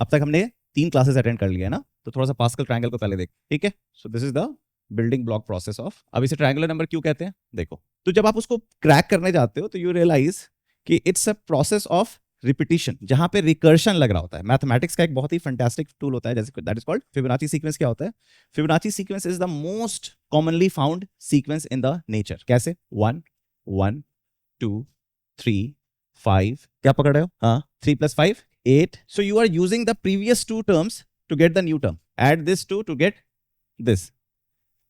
अब तक हमने 3 क्लासेस अटेंड कर लिया है ना, तो थोड़ा सा पास्कल ट्रायंगल को पहले देख, ठीक है। So this is the building block process of, अब इसे ट्रायंगुलर नंबर क्यों कहते हैं देखो। तो जब आप उसको क्रैक करने जाते हो तो यू रियलाइज कि it's a process of repetition, जहां पे रिकर्शन लग रहा होता है। मैथमेटिक्स का एक बहुत ही फैंटास्टिक टूल होता है, जैसे that is called Fibonacci sequence. क्या होता है Fibonacci sequence? Is the most commonly found sequence in the nature. कैसे? 1 1 2 3 5, क्या पकड़ रहे हो? हाँ, 3 + 5 8. So you are using the previous two terms to get the new term. Add this two to get this.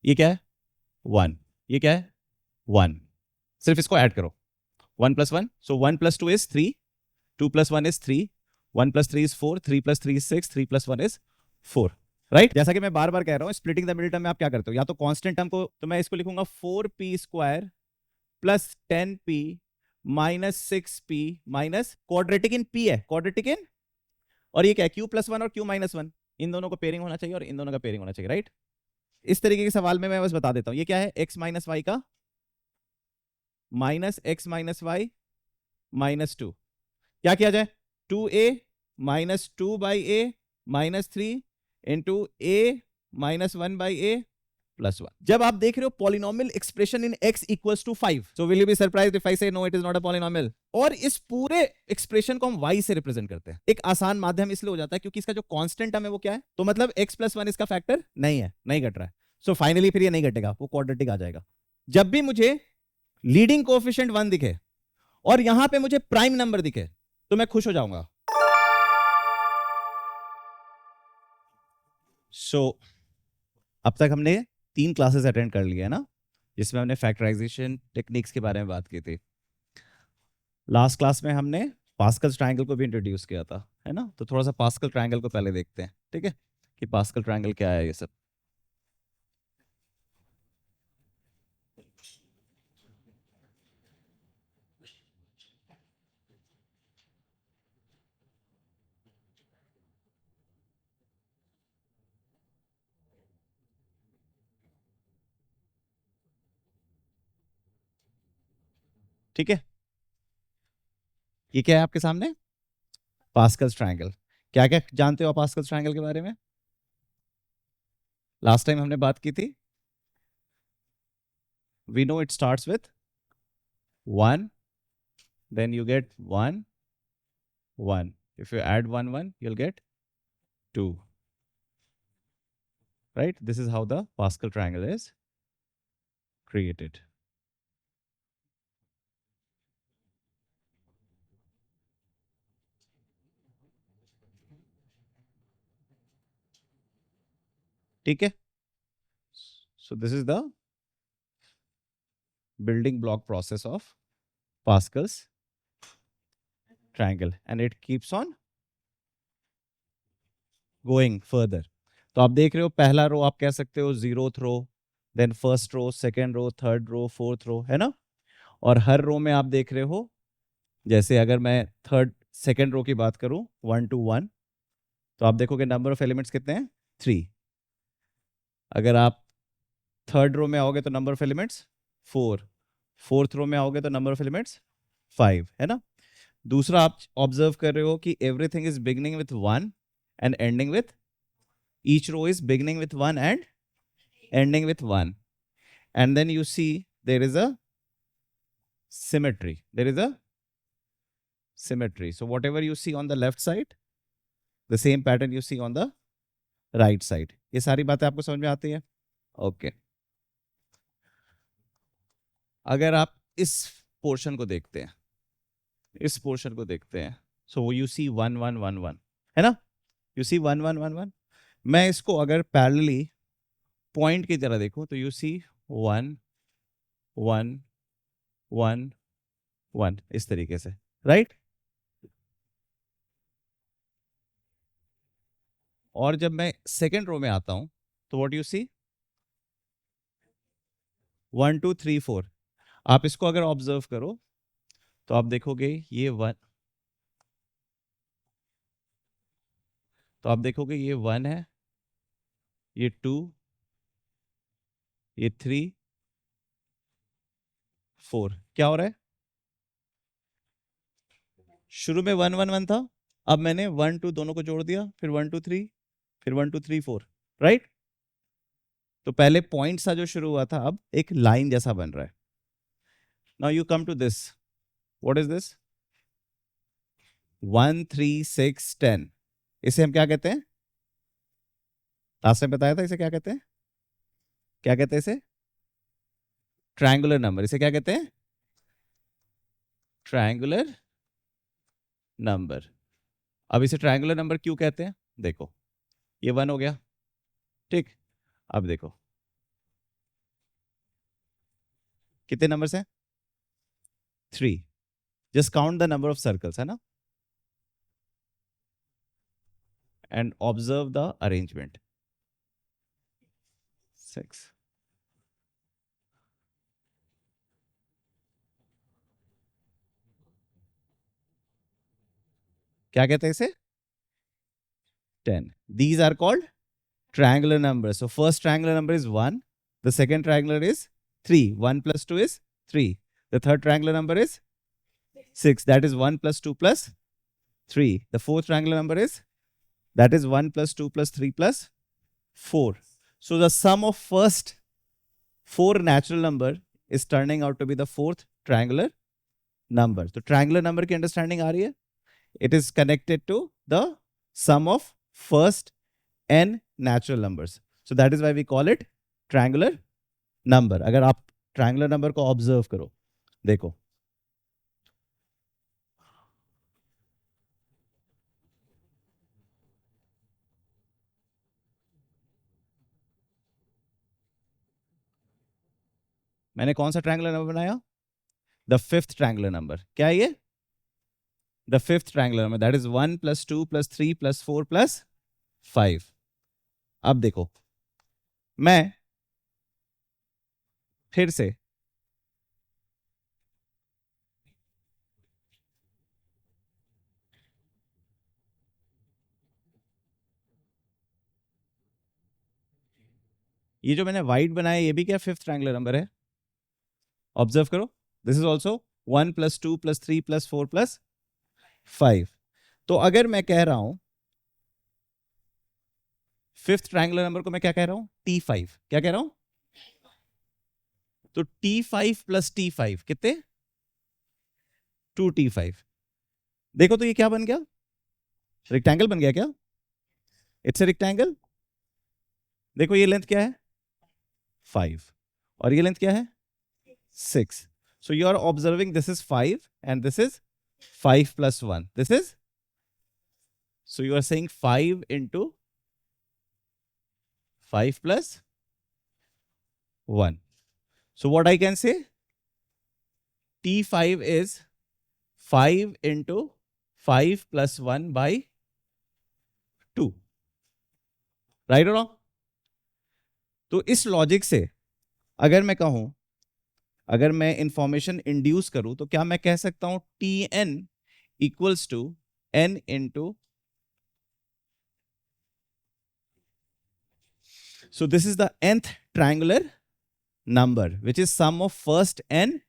ये क्या है? 1. ये क्या है? 1. सिर्फ इसको ऐड करो। 1 + 1. So 1 + 2 is 3. 2 + 1 is 3. 1 + 3 is 4. 3 + 3 is 6. 3 + 1 is 4. Right? जैसा कि मैं बार बार कह रहा हूं, स्प्लिटिंग द मिडिल टर्म में आप क्या करते हो? या तो कांस्टेंट टर्म को, तो मैं इसको लिखूंगा 4p² + 10p - 6p minus quadratic in p है, क्वाड्रेटिक इन, और ये क्या है? q+1 और q - 1, इन दोनों को पेयरिंग होना चाहिए और इन दोनों का पेयरिंग होना चाहिए, राइट? इस तरीके के सवाल में मैं बस बता देता हूं, ये क्या है? x - y का -x - y -2, क्या किया जाए? 2a - 2/a -3 into a - 1/a +1. जब आप देख रहे हो polynomial expression in x equals to 5, so will you be surprised if I say no it is not a polynomial? और इस पूरे एक्सप्रेशन को हम y से रिप्रेजेंट करते हैं। एक आसान माध्यम इसलिए हो जाता है क्योंकि इसका जो कांस्टेंट टर्म है वो क्या है, तो मतलब x + 1 इसका फैक्टर नहीं है, नहीं घट रहा है। सो फाइनली फिर ये नहीं घटेगा, वो क्वाड्रेटिक आ जाएगा। जब भी मुझे लीडिंग कोएफिशिएंट 1 दिखे और यहां पे मुझे प्राइम नंबर दिखे तो मैं खुश हो जाऊंगा। सो अब तक हमने 3 क्लासेस अटेंड कर लिया है ना, जिसमें हमने फैक्टराइजेशन टेक्निक्स के बारे में बात की थी। लास्ट क्लास में हमने पास्कल ट्रायंगल को भी इंट्रोड्यूस किया था, है ना। तो थोड़ा सा पास्कल ट्रायंगल को पहले देखते हैं, ठीक है, कि पास्कल ट्रायंगल क्या है ये सब। ठीक है, ये क्या है आपके सामने? Pascal triangle. क्या क्या जानते हो आप पास्कल ट्रायंगल के बारे में? लास्ट टाइम हमने बात की थी, we know it starts with 1, then you get 1 1. If you add 1 1, you'll get 2. Right? This is how the Pascal triangle is created. ठीक है? So this is the building block process of Pascal's triangle and it keeps on going further. तो आप देख रहे हो पहला रो आप कह सकते हो 0th row, then first row, second row, third row, fourth row, है ना। और हर रो में आप देख रहे हो, जैसे अगर मैं सेकेंड रो की बात करूं 1 to 1, तो आप देखोगे नंबर ऑफ एलिमेंट्स कितने हैं? 3। अगर आप थर्ड रो में आओगे तो number of elements 4। Fourth row में आओगे तो नंबर ऑफ एलिमेंट्स 5, है ना। दूसरा आप ऑब्जर्व कर रहे हो कि everything is beginning with 1 and ending with, each row is beginning with 1 and ending with 1, and then you see there is a symmetry, so whatever you see on the left side, the same pattern you see on the right side. ये सारी बातें आपको समझ में आती है? Okay. अगर आप इस पोर्शन को देखते हैं, सो यू सी 1 1 1 1, है ना। You see 1 1 1 1। मैं इसको अगर पैरेलली पॉइंट की तरह देखूं तो यू सी 1 1 1 1, इस तरीके से, राइट। और जब मैं सेकेंड रो में आता हूं तो व्हाट यू सी 1 2 3 4। आप इसको अगर ऑब्जर्व करो तो आप देखोगे ये 1, तो आप देखोगे ये 1 है, ये 2, ये 3 4। क्या हो रहा है? शुरू में 1 1 1 था, अब मैंने 1 2 दोनों को जोड़ दिया, फिर 1 2 3, फिर 1 2 3 4, राइट? तो पहले पॉइंट सा जो शुरू हुआ था अब एक लाइन जैसा बन रहा है. Now you come to this. What is this? 1 3 6 10. इसे हम क्या कहते हैं? लास्ट टाइम बताया था इसे क्या कहते हैं? क्या कहते हैं इसे? Triangular number. इसे क्या कहते हैं? Triangular number. अब इसे ट्रायंगुलर नंबर क्यों कहते हैं? देखो, ये 1 हो गया, ठीक. अब देखो कितने नंबर्स हैं? 3. Just count the number of circles, है ना, एंड ऑब्जर्व द अरेंजमेंट. 6. क्या कहते हैं इसे? 10. These are called triangular numbers. So first triangular number is 1. The second triangular is 3. 1 plus 2 is 3. The third triangular number is 6. That is 1 plus 2 plus 3. The fourth triangular number is, that is 1 plus 2 plus 3 plus 4. So the sum of first 4 natural number is turning out to be the fourth triangular number. So triangular number की understanding आ रही है? It is connected to the sum of first n natural numbers. So that is why we call it triangular number. अगर आप triangular number को observe करो, देखो, मैंने कौन सा ट्रायंगुलर नंबर बनाया? The fifth triangular number. क्या है ये? The fifth triangular number. That is 1 plus 2 plus 3 plus 4 plus 5. अब देखो, मैं फिर से ये जो मैंने वाइट बनाया ये भी क्या फिफ्थ ट्रायंगुलर नंबर है? ऑब्जर्व करो, this is also 1 plus 2 plus 3 plus 4 plus 5. तो अगर मैं कह रहा हूं फिफ्थ ट्रायंगुलर नंबर को मैं क्या कह रहा हूं? T5. क्या कह रहा हूं? तो T5 plus T5 कितने? 2T5. देखो तो ये क्या बन गया? रेक्टेंगल बन गया क्या? It's a rectangle. देखो ये लेंथ क्या है? 5. और ये लेंथ क्या है? 6. So you are observing this is 5 and this is 5 plus 1. This is, so you are saying 5 into 5 plus 1. So what I can say? T5 is 5 into 5 plus 1 by 2. Right or wrong? तो इस logic से अगर मैं कहूं, अगर मैं information induce करूं तो क्या मैं कह सकता हूं Tn equals to n into, so this is the nth triangular number which is sum of first n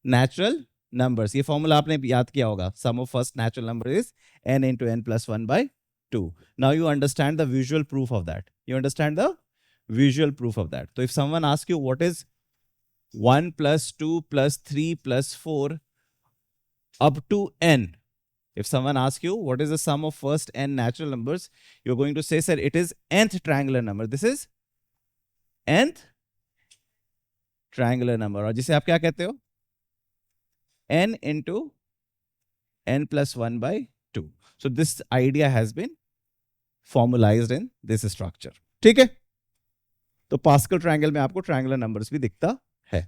natural numbers. ये फॉर्मूला आपने याद किया होगा. Sum of first natural number is n into n plus 1 by 2. Now you understand the visual proof of that. You understand the visual proof of that. So if someone asks you what is 1 plus 2 plus 3 plus 4 up to n, if someone asks you what is the sum of first n natural numbers, you're going to say, sir, it is nth triangular number. This is nth triangular number. और जिसे आप क्या कहते हो? n into n plus 1 by 2. So this idea has been formalized in this structure. ठीक है? तो pascal triangle में आपको ट्रायंगुलर नंबर्स भी दिखता है.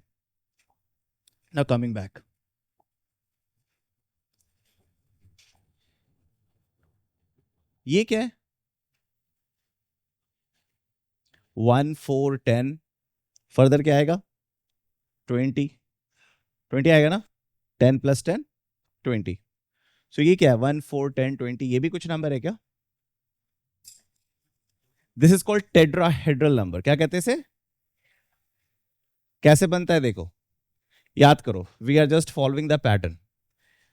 Now coming back. ये क्या है? 1 4 10. फर्दर क्या आएगा? 20. 20 आएगा ना? 10 plus 10 20. सो ये क्या है? 1 4 10 20. ये भी कुछ नंबर है क्या? This is called tetrahedral number. क्या कहते हैं इसे? कैसे बनता है देखो, याद करो. We are just following the pattern.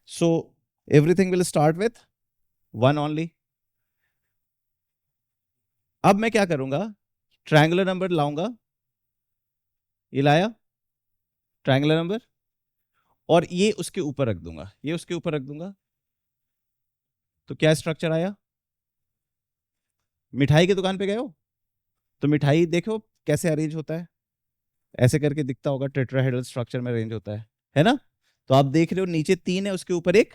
So everything will start with 1 only. अब मैं क्या करूंगा, ट्रायंगुलर नंबर लाऊंगा, ये लाया ट्रायंगुलर नंबर, और ये उसके ऊपर रख दूंगा, ये उसके ऊपर रख दूंगा, तो क्या स्ट्रक्चर आया? मिठाई की दुकान पे गए हो तो मिठाई देखो कैसे अरेंज होता है, ऐसे करके दिखता होगा, टेट्राहेड्रल स्ट्रक्चर में अरेंज होता है ना? तो आप देख रहे हो नीचे 3 है, उसके ऊपर एक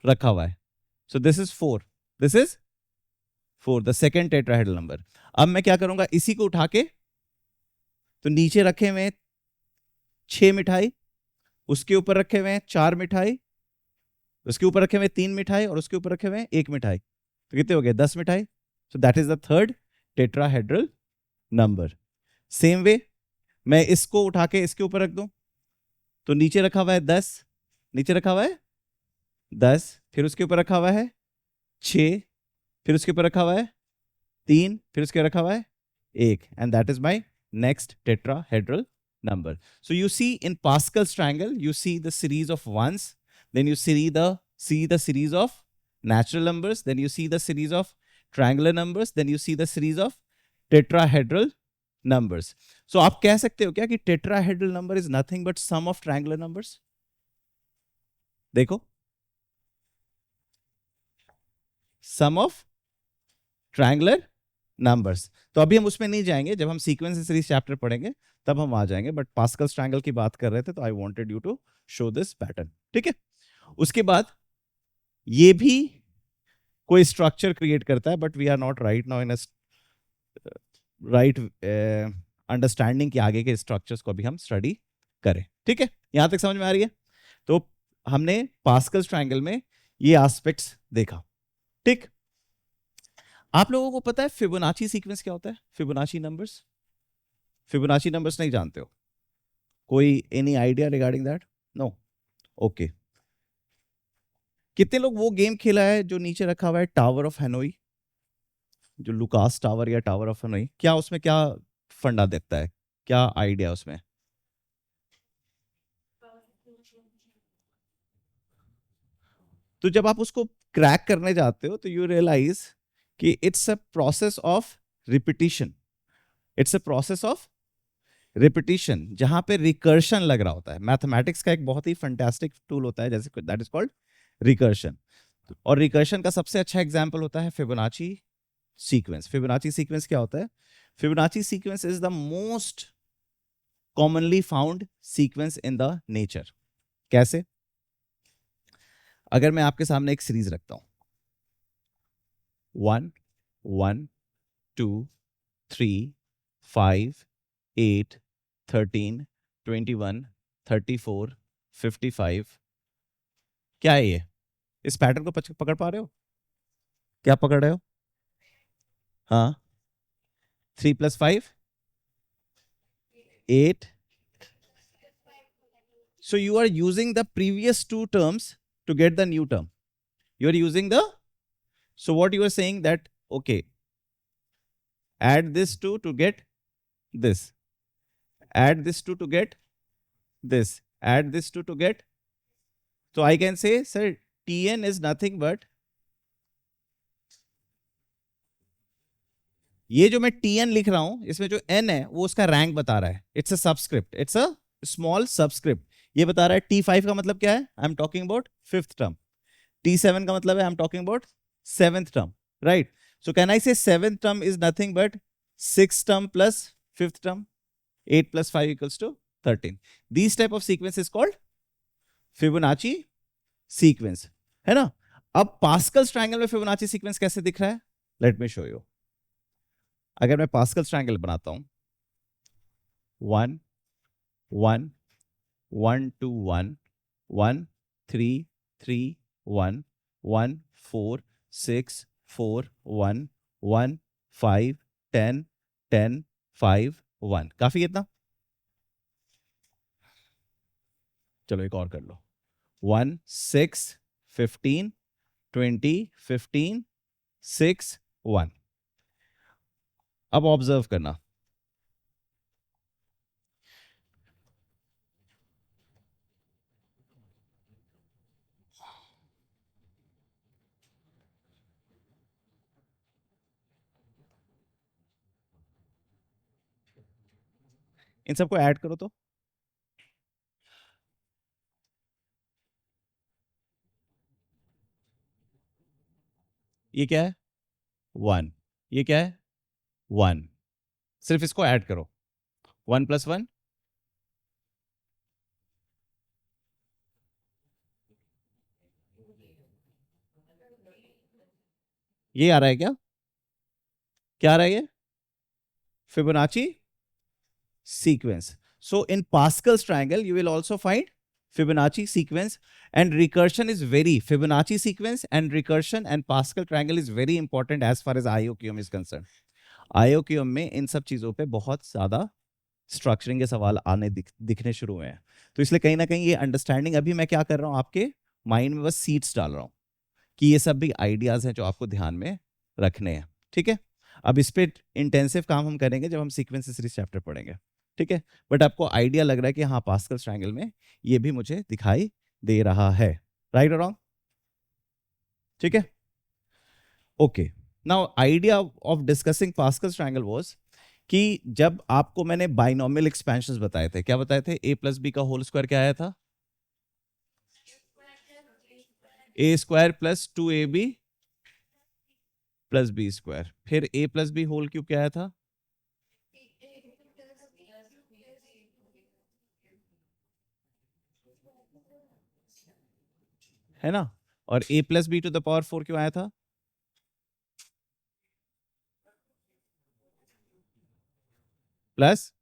रखा हुआ है, so this is 4, this is 4, the second tetrahedral number. अब मैं क्या करूंगा, इसी को उठा के, तो नीचे रखे हुए 6 मिठाई, उसके ऊपर रखे हुए 4 मिठाई, उसके ऊपर रखे हुए 3 मिठाई, और उसके ऊपर रखे हुए 1 मिठाई, तो कितने हो गए? 10 मिठाई। सो that is the third tetrahedral number. Same way मैं इसको उठा के इसके ऊपर रख दूं, तो नीचे रखा हुआ है 10, नीचे रखा हुआ है 10, फिर उसके ऊपर रखा हुआ है 6, फिर उसके ऊपर रखा हुआ है 3, फिर उसके रखा हुआ है 1, and that is my next tetrahedral number. So you see in Pascal's triangle, you see the series of ones, then you see the series of natural numbers, then you see the series of triangular numbers, then you see the series of tetrahedral numbers. So आप कह सकते हो क्या कि tetrahedral number is nothing but sum of triangular numbers? देखो, sum of triangular numbers. तो अभी हम उसमें नहीं जाएंगे, जब हम सीक्वेंस सीरीज चैप्टर पढ़ेंगे तब हम आ जाएंगे, बट पास्कल्स ट्रायंगल की बात कर रहे थे, तो I wanted you to show this pattern, ठीक है? उसके बाद ये भी कोई स्ट्रक्चर क्रिएट करता है, but we are not right now in a right understanding कि आगे के स्ट्रक्चर्स को भी हम स्टडी करें, ठीक है? यहां तक समझ में आ रही है? तो हमने पास्कल्स ट्रायंगल में ये एस्पेक्ट्स देखा, ठीक? आप लोगों को पता है फिबोनाची सीक्वेंस क्या होता है? फिबोनाची नंबर्स, फिबोनाची नंबर्स नहीं जानते हो? कोई any idea regarding that? No, okay. कितने लोग वो गेम खेला है जो नीचे रखा हुआ है, टावर ऑफ हैनोई, जो लुकास टावर या टावर ऑफ हैनोई? क्या उसमें क्या फंडा देखता है, क्या आइडिया उसमें? तो जब आप उसको क्रैक करने जाते हो तो यू रियलाइज कि it's a process of repetition, it's a process of repetition, जहां पे रिकर्शन लग रहा होता है। मैथमेटिक्स का एक बहुत ही फंटास्टिक टूल होता है, जैसे दैट इज कॉल्ड रिकर्शन, और रिकर्शन का सबसे अच्छा एग्जांपल होता है फिबोनाची सीक्वेंस। फिबोनाची सीक्वेंस क्या होता है? Fibonacci sequence is the most commonly found sequence in the nature. कैसे? अगर मैं आपके सामने एक सीरीज रखता हूं, 1 1 2 3 5 8 13 21 34 55, क्या है ये? इस पैटर्न को पकड़ पा रहे हो? क्या पकड़ रहे हो? हाँ, 3 + 5 8. So you are using the previous two terms to get the new term. You are using the, so what you are saying that, okay, add this two to get this, add this two to get this, add this two to get, so I can say, sir, Tn is nothing but, ये जो मैं Tn लिख रहा हूं, इसमें जो n है वो उसका रैंक बता रहा है, it's a subscript, it's a small subscript. ये बता रहा है T5 का मतलब क्या है, I am talking about fifth term. T7 का मतलब है I am talking about seventh term, right? So can I say seventh term is nothing but six term plus fifth term, 8 + 5 = 13। These type of sequence is called Fibonacci sequence, है ना? अब Pascal's triangle में Fibonacci sequence कैसे दिख रहा है? Let me show you. अगर मैं पास्कल्स ट्रायंगल बनाता हूं, 1 1 1 2 1 1 3 3 1 1 4 6 4 1 1 5 10 10 5 1, काफी है इतना? चलो एक और कर लो, 1 6 15 20 15 6 1। अब ऑब्जर्व करना, इन सबको ऐड करो तो ये क्या है 1, ये क्या है 1, सिर्फ इसको ऐड करो 1 + 1 ये आ रहा है क्या आ रहा है ये Fibonacci sequence. So in Pascal's triangle, you will also find Fibonacci sequence, and recursion is very Fibonacci sequence and recursion and Pascal triangle is very important as far as IOQM is concerned. IOQM में इन सब चीजों पे बहुत ज्यादा structuring के सवाल आने दिखने शुरू हुए हैं, तो इसलिए कहीं ना कहीं ये अंडरस्टैंडिंग अभी मैं क्या कर रहा हूँ आपके माइंड में बस सीड्स डाल रहा हूँ कि ये सब भी आइडियाज हैं जो आपको ध्यान में रखने हैं. ठीक है, अब इस पे इंटेंसिव काम हम करेंगे जब हम सीक्वेंस सीरीज चैप्टर पढ़ेंगे. ठीक है, बट आपको आइडिया लग रहा है कि हाँ पास्कल ट्रायंगल में ये भी मुझे दिखाई दे रहा है. राइट और रॉन्ग? ठीक है, okay. Now idea of discussing pascal triangle was कि जब आपको मैंने बाइनोमियल एक्सपेंशंस बताए थे, क्या बताए थे? a + b का होल स्क्वायर क्या आया था? a² + 2ab + b². फिर a + b होल क्यूब क्या आया था? है ना? और a + b⁴ क्यों आया था? प्लस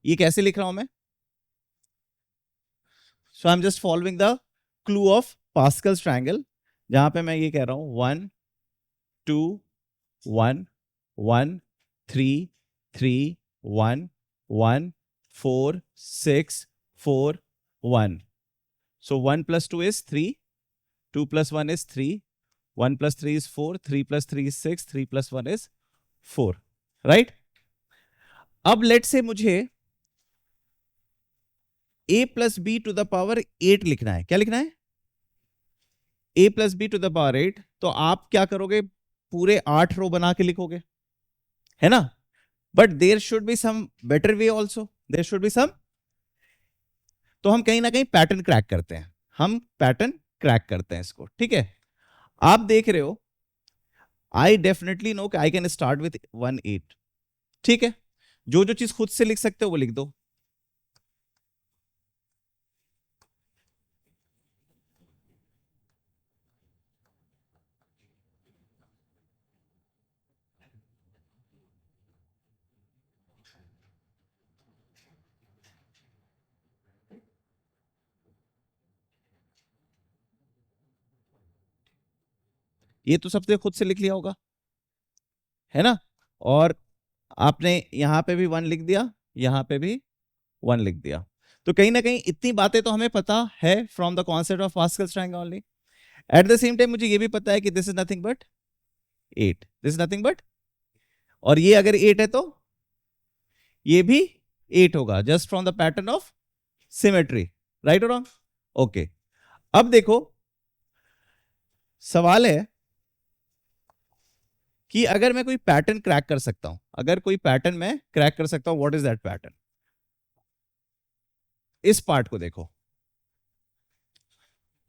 ये कैसे लिख रहा हूं मैं? So I am just following the clue of Pascal's triangle, जहां पे मैं ये कह रहा हूं 1 2 1 1 3 3 1 1 4 6 4 1. So 1 + 2 is 3, 2 + 1 is 3, 1 + 3 is 4, 3 + 3 is 6, 3 + 1 is 4. Right? अब लेट से मुझे a + b⁴ 8 लिखना है. क्या लिखना है? a + b⁴ 8. तो आप क्या करोगे? पूरे 8 रो बना के लिखोगे, है ना? But there should be some better way also, there should be some. तो हम कहीं ना कहीं पैटर्न क्रैक करते हैं, हम पैटर्न क्रैक करते हैं इसको. ठीक है, आप देख रहे हो आई डेफिनेटली नो कि आई कैन स्टार्ट विथ 1 8. ठीक है, जो जो चीज खुद से लिख सकते हो वो लिख दो. ये तो सबसे खुद से लिख लिया होगा, है ना? और आपने यहां पे भी 1 लिख दिया, यहां पे भी 1 लिख दिया. तो कहीं ना कहीं इतनी बातें तो हमें पता है from the concept of Pascal's triangle only. At the same time मुझे ये भी पता है कि this is nothing but 8, this is nothing but, और ये अगर 8 है तो ये भी 8 होगा, just from the pattern of symmetry. Right और रॉन्ग? ओके. अब देखो सवाल है कि अगर मैं कोई पैटर्न क्रैक कर सकता हूं, अगर कोई पैटर्न मैं क्रैक कर सकता हूं, व्हाट इज दैट पैटर्न? इस पार्ट को देखो,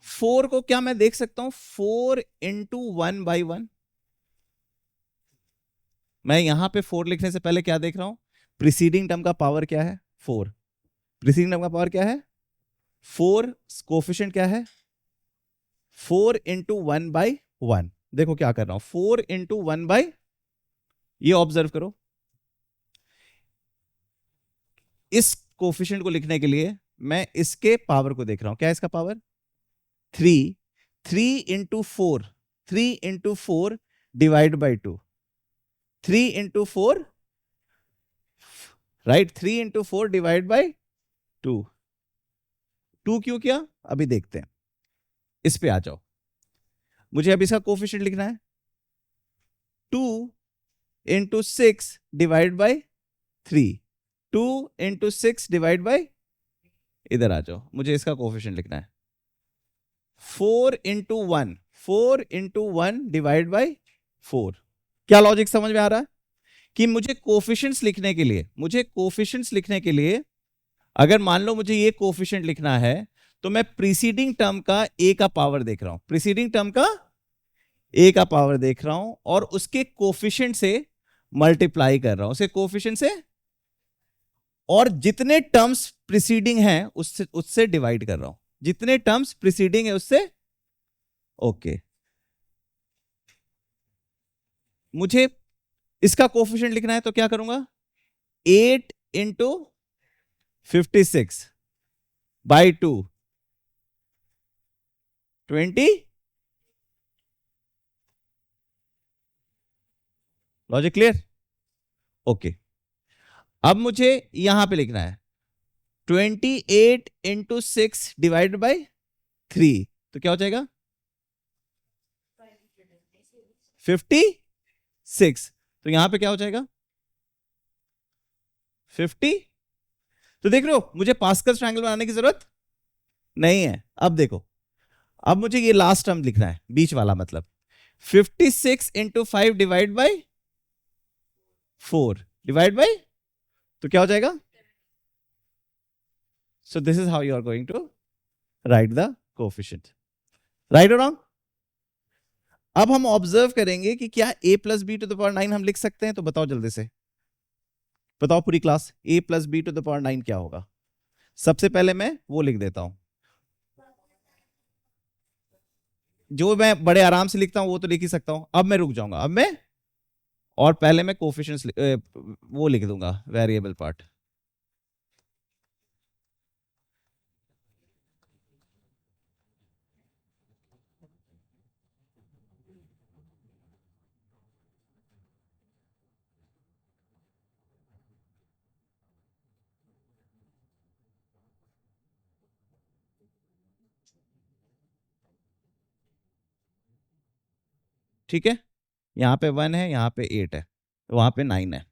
4 को क्या मैं देख सकता हूं? 4 × 1/1. मैं यहां पे 4 लिखने से पहले क्या देख रहा हूं? प्रीसीडिंग टर्म का पावर क्या है? 4. प्रीसीडिंग टर्म का पावर क्या है? 4. कोफिशिएंट क्या है? 4 × 1/1. देखो क्या कर रहा हूं, 4 × 1/, ये ऑब्जर्व करो. इस कोफिशिएंट को लिखने के लिए मैं इसके पावर को देख रहा हूं. क्या है इसका पावर? 3. 3 × 4, 3 × 4 / 2. 3 × 4, राइट? 3 × 4 / 2. 2 क्यों किया अभी देखते हैं. इस पे आ जाओ, मुझे अब इसका कोफिशिएंट लिखना है. 2 × 6 / 3. 2 × 6 / इधर आ जाओ, मुझे इसका कोफिशिएंट लिखना है. 4 × 1, 4 × 1 / 4। क्या लॉजिक समझ में आ रहा है कि मुझे कोफिशिएंट्स लिखने के लिए अगर मान लो मुझे ये कोफिशिएंट लिखना है तो मैं प्रीसीडिंग टर्म का ए का पावर देख रहा हूं, प्रीसीडिंग टर्म का ए का पावर देख रहा हूं और उसके कोफिशिएंट से मल्टीप्लाई कर रहा हूं, उसके कोफिशिएंट से, और जितने टर्म्स प्रीसीडिंग हैं उससे डिवाइड कर रहा हूं, जितने टर्म्स प्रीसीडिंग है उससे। ओके, मुझे इसका कोफिशिएंट लिखना है तो क्या करूंगा, 8 into 56 by 2 20। Logic clear? Okay, अब मुझे यहां पे लिखना है 28 इंटू 6 डिवाइड बाई 3, तो क्या हो जाएगा 56। तो यहां पे क्या हो जाएगा 50। तो देख रहे हो मुझे पास्कल ट्रायंगल बनाने की जरूरत नहीं है। अब देखो, अब मुझे ये लास्ट टर्म लिखना है, बीच वाला, मतलब 56 into 5 divide by 4 divide by, तो क्या हो जाएगा। So this is how you are going to write the coefficient, right और रॉन्ग। अब हम ऑब्जर्व करेंगे कि क्या a plus b to the power 9 हम लिख सकते हैं, तो बताओ जल्दी से, बताओ पूरी class, a plus b to the power 9 क्या होगा। सबसे पहले मैं वो लिख देता हूं, जो मैं बड़े आराम से लिखता हूं वो तो लिख ही सकता हूं। अब मैं रुक जाऊंगा, अब मैं, और पहले मैं कोफिशिएंट्स वो लिख दूंगा, वेरिएबल पार्ट। ठीक है, यहां पे 1 है, यहां पे 8 है, वहां पे 9 है।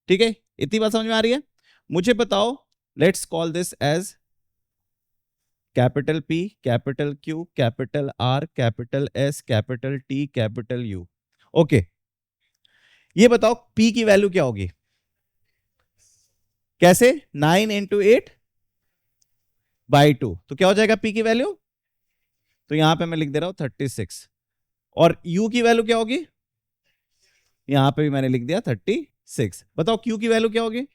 ठीक है, इतनी बात समझ में आ रही है। मुझे बताओ, let's call this as capital P, capital Q, capital R, capital S, capital T, capital U। Okay, ये बताओ P की वैल्यू क्या होगी, कैसे, 9 इंटू 8 बाई 2, तो क्या हो जाएगा P की वैल्यू, तो यहां पे मैं लिख दे रहा हूं 36। और U की वैल्यू क्या होगी, यहां पे भी मैंने लिख दिया 36। बताओ Q की वैल्यू क्या होगी,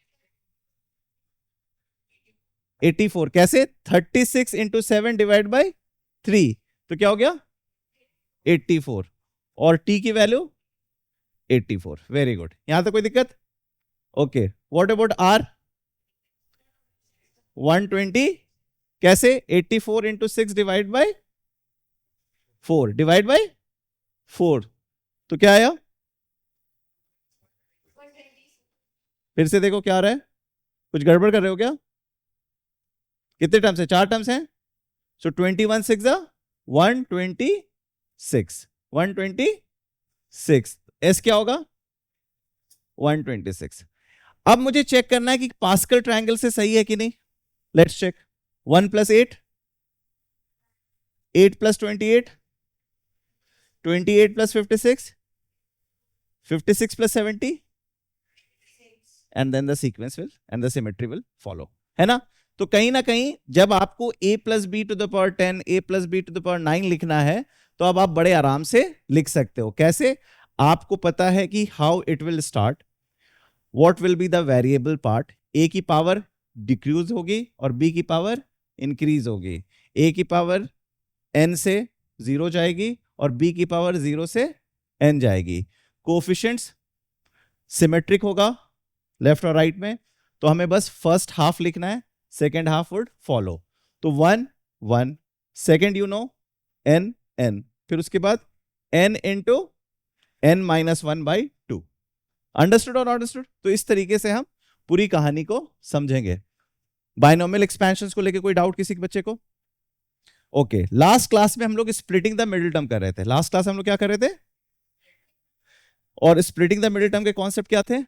84। कैसे, 36 इंटू 7 डिवाइड बाई 3, तो क्या हो गया 84। और T की वैल्यू 84। वेरी गुड, यहां तक कोई दिक्कत। Okay, what about R, 120। कैसे, 84 into 6 divide by 4 divide by 4, तो क्या आया, फिर से देखो क्या आ रहा है, कुछ गड़बड़ कर रहे हो क्या, कितने टर्म्स है, 4 टर्म्स हैं। सो 21 6 126, 126। एस क्या होगा 126। अब मुझे चेक करना है कि पास्कल ट्रायंगल से सही है कि नहीं। Let's check, 1 plus 8, 8 plus 28, 28 plus 56, 56 plus 70, and then the sequence will end the symmetry will follow, है ना। तो कहीं ना कहीं जब आपको a plus b to the power 10, a plus b to the power 9 लिखना है तो अब आप बड़े आराम से लिख सकते हो। कैसे, आपको पता है कि how it will start, what will be the variable part, a की पावर डिक्रीज होगी और b की पावर इंक्रीज होगी, a की पावर n से 0 जाएगी और b की पावर 0 से n जाएगी। कोफिशिएंट्स सिमेट्रिक होगा लेफ्ट और राइट में, तो हमें बस फर्स्ट हाफ लिखना है, सेकेंड हाफ वुड फॉलो। तो 1 1, second you know n n, फिर उसके बाद n into n minus 1 by 2। Understood और अंडरस्टूड। तो इस तरीके से हम पूरी कहानी को समझेंगे। बायनोमियल एक्सपेंशंस को लेके कोई डाउट किसी के बच्चे को? ओके, लास्ट क्लास में हम लोग स्प्लिटिंग द मिडिल टर्म कर रहे थे। लास्ट क्लास हम लोग क्या कर रहे थे, और स्प्लिटिंग द मिडिल टर्म के कॉन्सेप्ट क्या थे,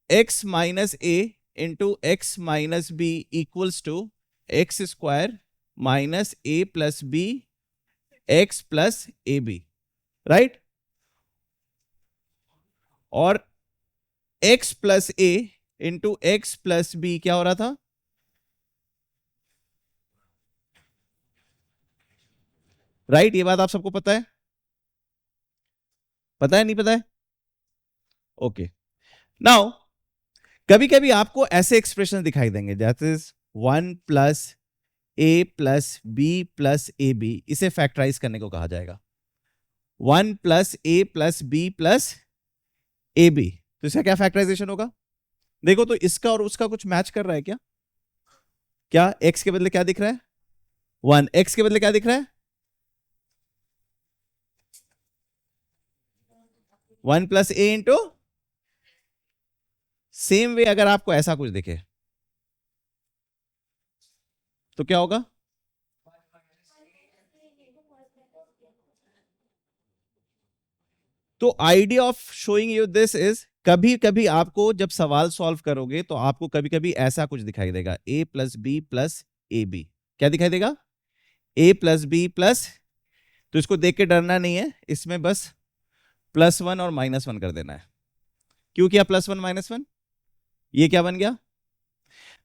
x minus a into x minus b equals to x square minus a plus b x plus a b, right. और x plus a into x plus b क्या हो रहा था? Right, ये बात आप सबको पता है? पता है नहीं पता है? ओके, नाउ कभी कभी आपको ऐसे एक्सप्रेशन दिखाई देंगे that is 1 plus a plus b plus a b, इसे फैक्टराइज करने को कहा जाएगा। 1 plus a plus b plus a b, तो इसका क्या फैक्टराइजेशन होगा? देखो तो इसका और उसका कुछ मैच कर रहा है क्या? क्या x के बदले क्या दिख रहा है? 1, x के बदले क्या दिख रहा है? 1 plus a into, same way अगर आपको ऐसा कुछ दिखे तो क्या होगा? तो idea of showing you this is, कभी कभी आपको जब सवाल सॉल्व करोगे तो आपको कभी कभी ऐसा कुछ दिखाई देगा, a plus b plus a b. क्या दिखाई देगा? a प्लस बी प्लस, तो इसको देख के डरना नहीं है, इसमें बस +1 और -1 कर देना है। क्यों किया +1 -1? ये क्या बन गया?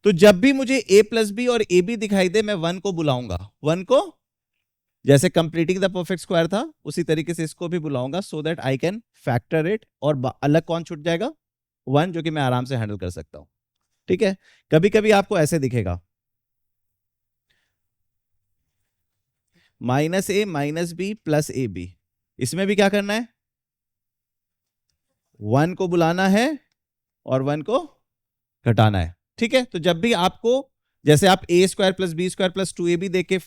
तो जब भी मुझे a प्लस बी और ए बी दिखाई दे, मैं 1 को बुलाऊंगा, 1 को, जैसे कंप्लीटिंग द परफेक्ट स्क्वायर था उसी तरीके से इसको भी बुलाऊंगा, so that I can factor it, और अलग कौन छूट जाएगा? 1, जो कि मैं आराम से हैंडल कर सकता हूं। ठीक है, कभी कभी आपको ऐसे दिखेगा -a minus b plus a b, इसमें भी क्या करना है? 1 को बुलाना है और 1 को घटाना है। ठीक है, तो जब भी आपको, जैसे आप a square plus b square plus 2ab देख के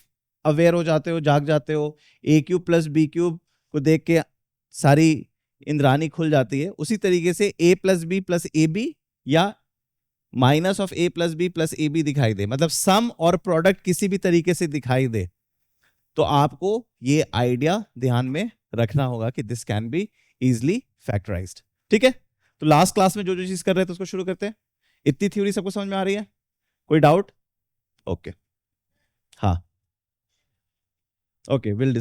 अवेयर हो जाते हो, जाग जाते हो, a cube plus b cube को देख के सारी इंद्रानी खुल जाती है, उसी तरीके से a plus b plus a b या minus of a plus b plus a b दिखाई दे, मतलब सम और प्रोडक्ट किसी भी तरीके से दिखाई दे, तो आपको ये आइडिया ध्यान में रखना होगा कि this can be easily factorised. ठीक है, तो लास्ट क्लास में जो जो चीज कर रहे थे उसको शुरू करते हैं। इतनी थ्योरी सबको समझ में आ रही है? कोई डाउट? ओके, हाँ, ओके, विल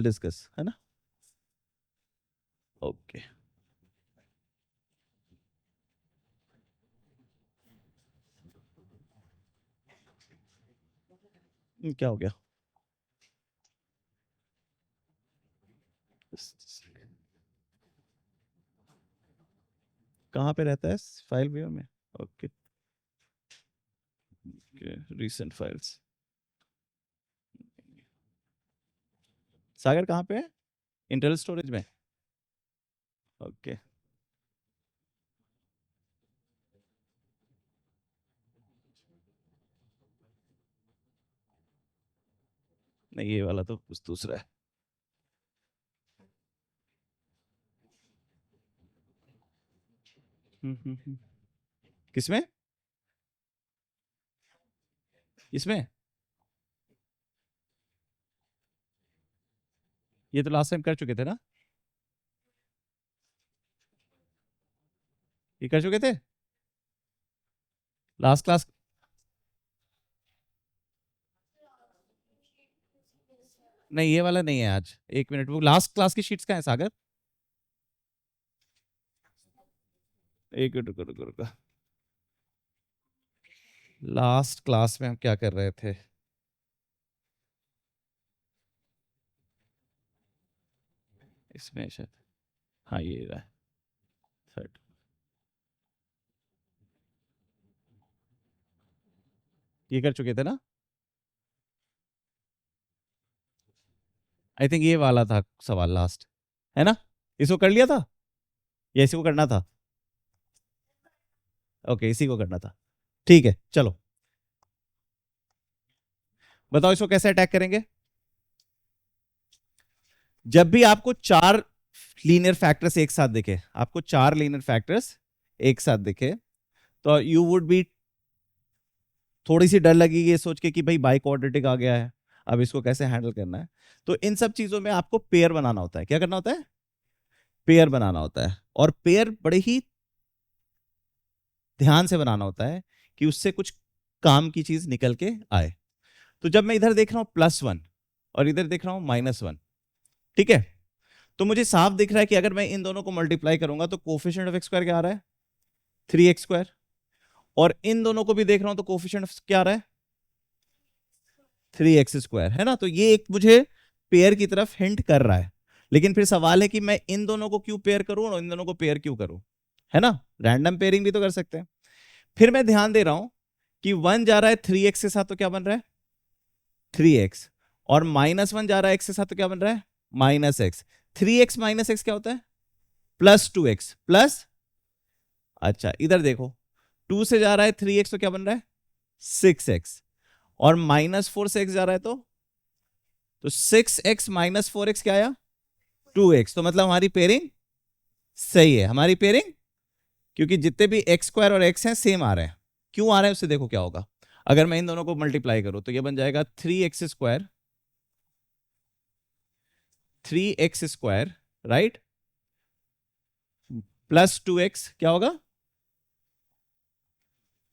डिस्कस, है ना? ओके, क्या हो गया? कहाँ पे रहता है? फाइल व्यू में। Okay, recent files. सागर कहाँ पे है? इंटरनल स्टोरेज में। ओके, नहीं ये वाला तो कुछ दूसरा है। किसमें? इसमें? ये तो लास्ट टाइम कर चुके थे ना? ये कर चुके थे लास्ट क्लास। नहीं ये वाला नहीं है आज। एक मिनट, वो लास्ट क्लास की शीट्स कहाँ है सागर? एक मिनट, रुको रुको रुको। लास्ट क्लास में हम क्या कर रहे थे? इसमें शायद, हाँ ये रहा थर्ड। ये कर चुके थे ना? आई थिंक ये वाला था सवाल लास्ट, है ना? इसको कर लिया था या इसी को करना था? ओके, इसी को करना था। ठीक है, चलो बताओ इसको कैसे अटैक करेंगे। जब भी आपको 4 लीनियर फैक्टर्स एक साथ दिखे, आपको 4 लीनियर फैक्टर्स एक साथ दिखे, तो यू वुड बी, थोड़ी सी डर लगेगी ये सोच के कि भाई बाई क्वाड्रेटिक आ गया है, अब इसको कैसे हैंडल करना है। तो इन सब चीजों में आपको पेयर बनाना होता है। क्या करना होता है? पेयर बनाना होता है, और पेयर बड़े ही ध्यान से बनाना होता है कि उससे कुछ काम की चीज निकल के आए। तो जब मैं इधर देख रहा हूं +1 और इधर देख रहा हूं -1, ठीक है, तो मुझे साफ दिख रहा है कि अगर मैं इन दोनों को मल्टीप्लाई करूंगा तो कोफिशिएंट ऑफ एक्स स्क्वायर क्या आ रहा है, 3x², और इन दोनों को भी देख रहा हूं तो कोफिशिएंट क्या आ रहा है, 3x², है ना। तो ये एक मुझे पेयर की तरफ हिंट कर रहा है, लेकिन फिर सवाल है कि मैं इन दोनों को क्यों पेयर करूं और इन दोनों को पेयर क्यों करूं, है ना। रैंडम पेयरिंग भी तो कर सकते हैं। फिर मैं ध्यान दे रहा हूं कि 1 जा रहा है 3x के साथ, तो क्या बन रहा है 3x, और -1 जा रहा है x के साथ, तो क्या बन रहा है -x। 3x माइनस एक्स क्या होता है, +2x प्लस, अच्छा इधर देखो, 2 से जा रहा है 3x, तो क्या बन रहा है 6x, और -4 से x जा रहा है तो 6x - 4x क्या आया 2x। तो मतलब हमारी पेयरिंग सही है, हमारी पेयरिंग, क्योंकि जितने भी x² और x हैं सेम आ रहे हैं। क्यों आ रहे हैं उससे देखो क्या होगा, अगर मैं इन दोनों को मल्टीप्लाई करूं तो ये बन जाएगा 3x², 3x², राइट, +2x क्या होगा,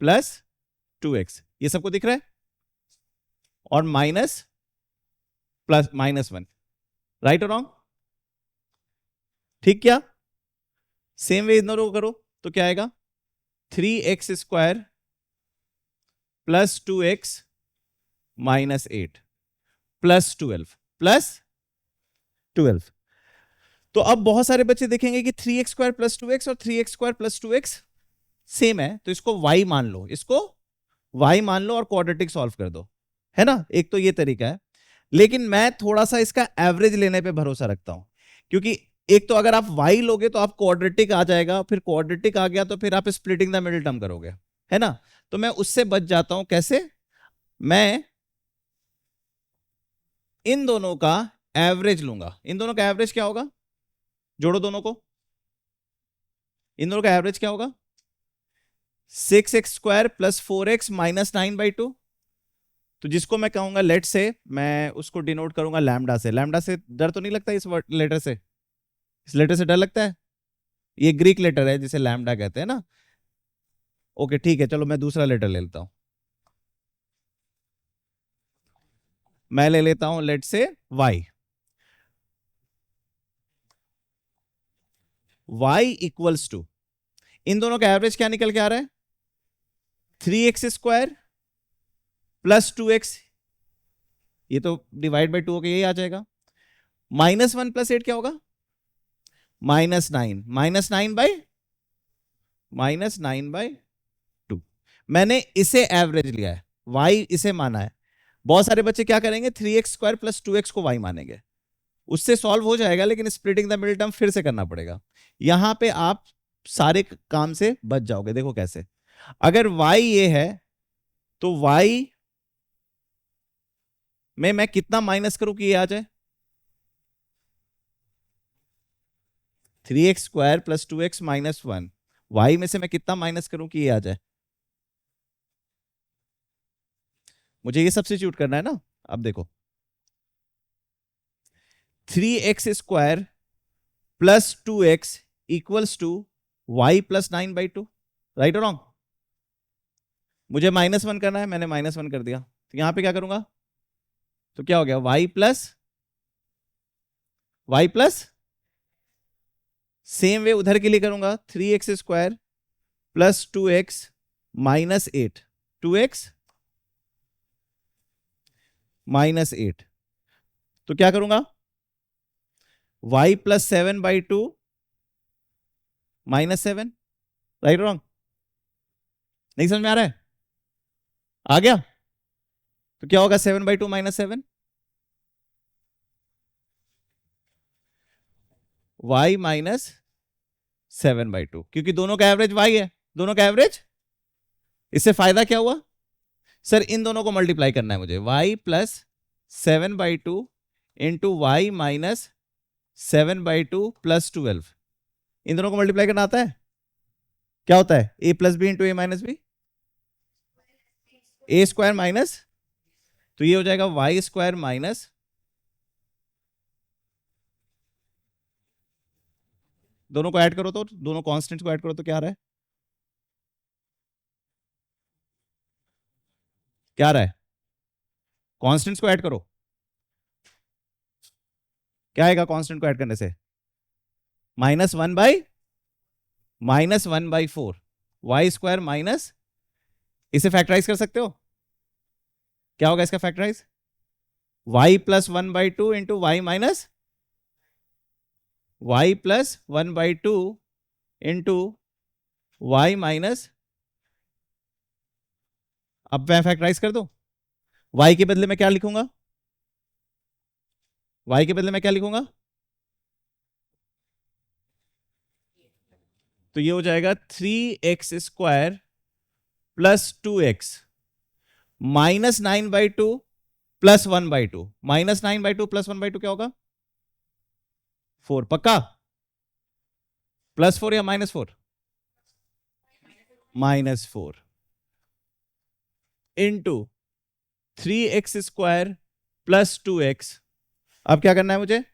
+2x, ये सबको दिख रहा है, और माइनस प्लस -1, राइट और रॉन्ग, ठीक क्या। सेम वे इन दोनों को करो तो क्या आएगा, 3x² +2x -8 +12 तो अब बहुत सारे बच्चे देखेंगे कि 3x² +2x और 3x² +2x सेम है, तो इसको y मान लो, इसको y मान लो और क्वाड्रेटिक सॉल्व कर दो, है ना। एक तो ये तरीका है, लेकिन मैं थोड़ा सा इसका एवरेज लेने पे भरोसा रखता हूं, क्योंकि एक तो अगर आप y लोगे तो आप क्वाड्रेटिक आ जाएगा, फिर क्वाड्रेटिक आ गया तो फिर आप स्प्लिटिंग द मिडिल टर्म करोगे, है ना। तो मैं उससे बच जाता हूं, कैसे, मैं इन दोनों का एवरेज लूंगा। इन दोनों का एवरेज क्या होगा, जोड़ो दोनों को, इन दोनों का एवरेज क्या होगा, 6x² +4x -9/2। तो जिसको मैं कहूंगा, लेट से मैं उसको डिनोट करूंगा लैम्डा से। लैम्डा से डर तो नहीं लगता इस लेटर से, इस लेटर से डर लगता है, ये ग्रीक लेटर है जिसे लैम्डा कहते हैं ना। ओके ठीक है, चलो मैं दूसरा लेटर ले लेता हूं, मैं ले लेता हूं लेट से y। y इक्वल्स टू, इन दोनों का एवरेज क्या निकल के आ रहा है, 3x² +2x, ये तो डिवाइड बाई 2 होकर यही आ जाएगा, -1 + 8 क्या होगा, -9, -9/2। मैंने इसे एवरेज लिया है, y इसे माना है। बहुत सारे बच्चे क्या करेंगे, 3x² +2x को y मानेंगे, उससे सॉल्व हो जाएगा, लेकिन स्प्लिटिंग द मिडिल टर्म फिर से करना पड़ेगा। यहां पे आप सारे काम से बच जाओगे, देखो कैसे। अगर y ये है तो y में मैं कितना माइनस करूं कि ये आ जाए, 3x² +2x -1, y में से मैं कितना माइनस करूं कि ये आ जाए, मुझे ये सब्स्टिट्यूट करना है ना। अब देखो, 3x² +2x equals to y +9/2, right और रॉन्ग। मुझे -1 करना है, मैंने -1 कर दिया, तो यहां पे क्या करूंगा, तो क्या हो गया, y प्लस, सेम वे उधर के लिए करूंगा, 3x² +2x -8, 2x -8, तो क्या करूंगा, y +7/2 -7, राइट रॉन्ग, नहीं समझ में आ रहा है, आ गया। तो क्या होगा 7/2 -7, y -7/2, क्योंकि दोनों का एवरेज y है, दोनों का एवरेज। इससे फायदा क्या हुआ, सर इन दोनों को मल्टीप्लाई करना है मुझे, y +7/2 इंटू y -7/2 +12, इन दोनों को मल्टीप्लाई करना आता है, क्या होता है, a + b into a - b, a² minus, तो ये हो जाएगा y² माइनस, दोनों को ऐड करो तो, दोनों कांस्टेंट्स को ऐड करो तो क्या आ रहा है, क्या आ रहा है, कांस्टेंट्स को ऐड करो, क्या आएगा कांस्टेंट को ऐड करने से? -1/4 वाई स्क्वायर माइनस, इसे फैक्टराइज कर सकते हो, क्या होगा इसका factorise? y plus 1/2 into y minus y plus 1/2 into y minus, अब मैं फैक्टराइज कर दूं, y के बदले में क्या लिखूंगा? y के बदले में क्या लिखूंगा? तो ये हो जाएगा 3x² plus 2x minus 9/2 plus 1/2, -9/2 plus 1/2 क्या होगा? 4, पक्का? +4 या -4? -4 इंटू 3x² प्लस 2x, अब क्या करना है मुझे?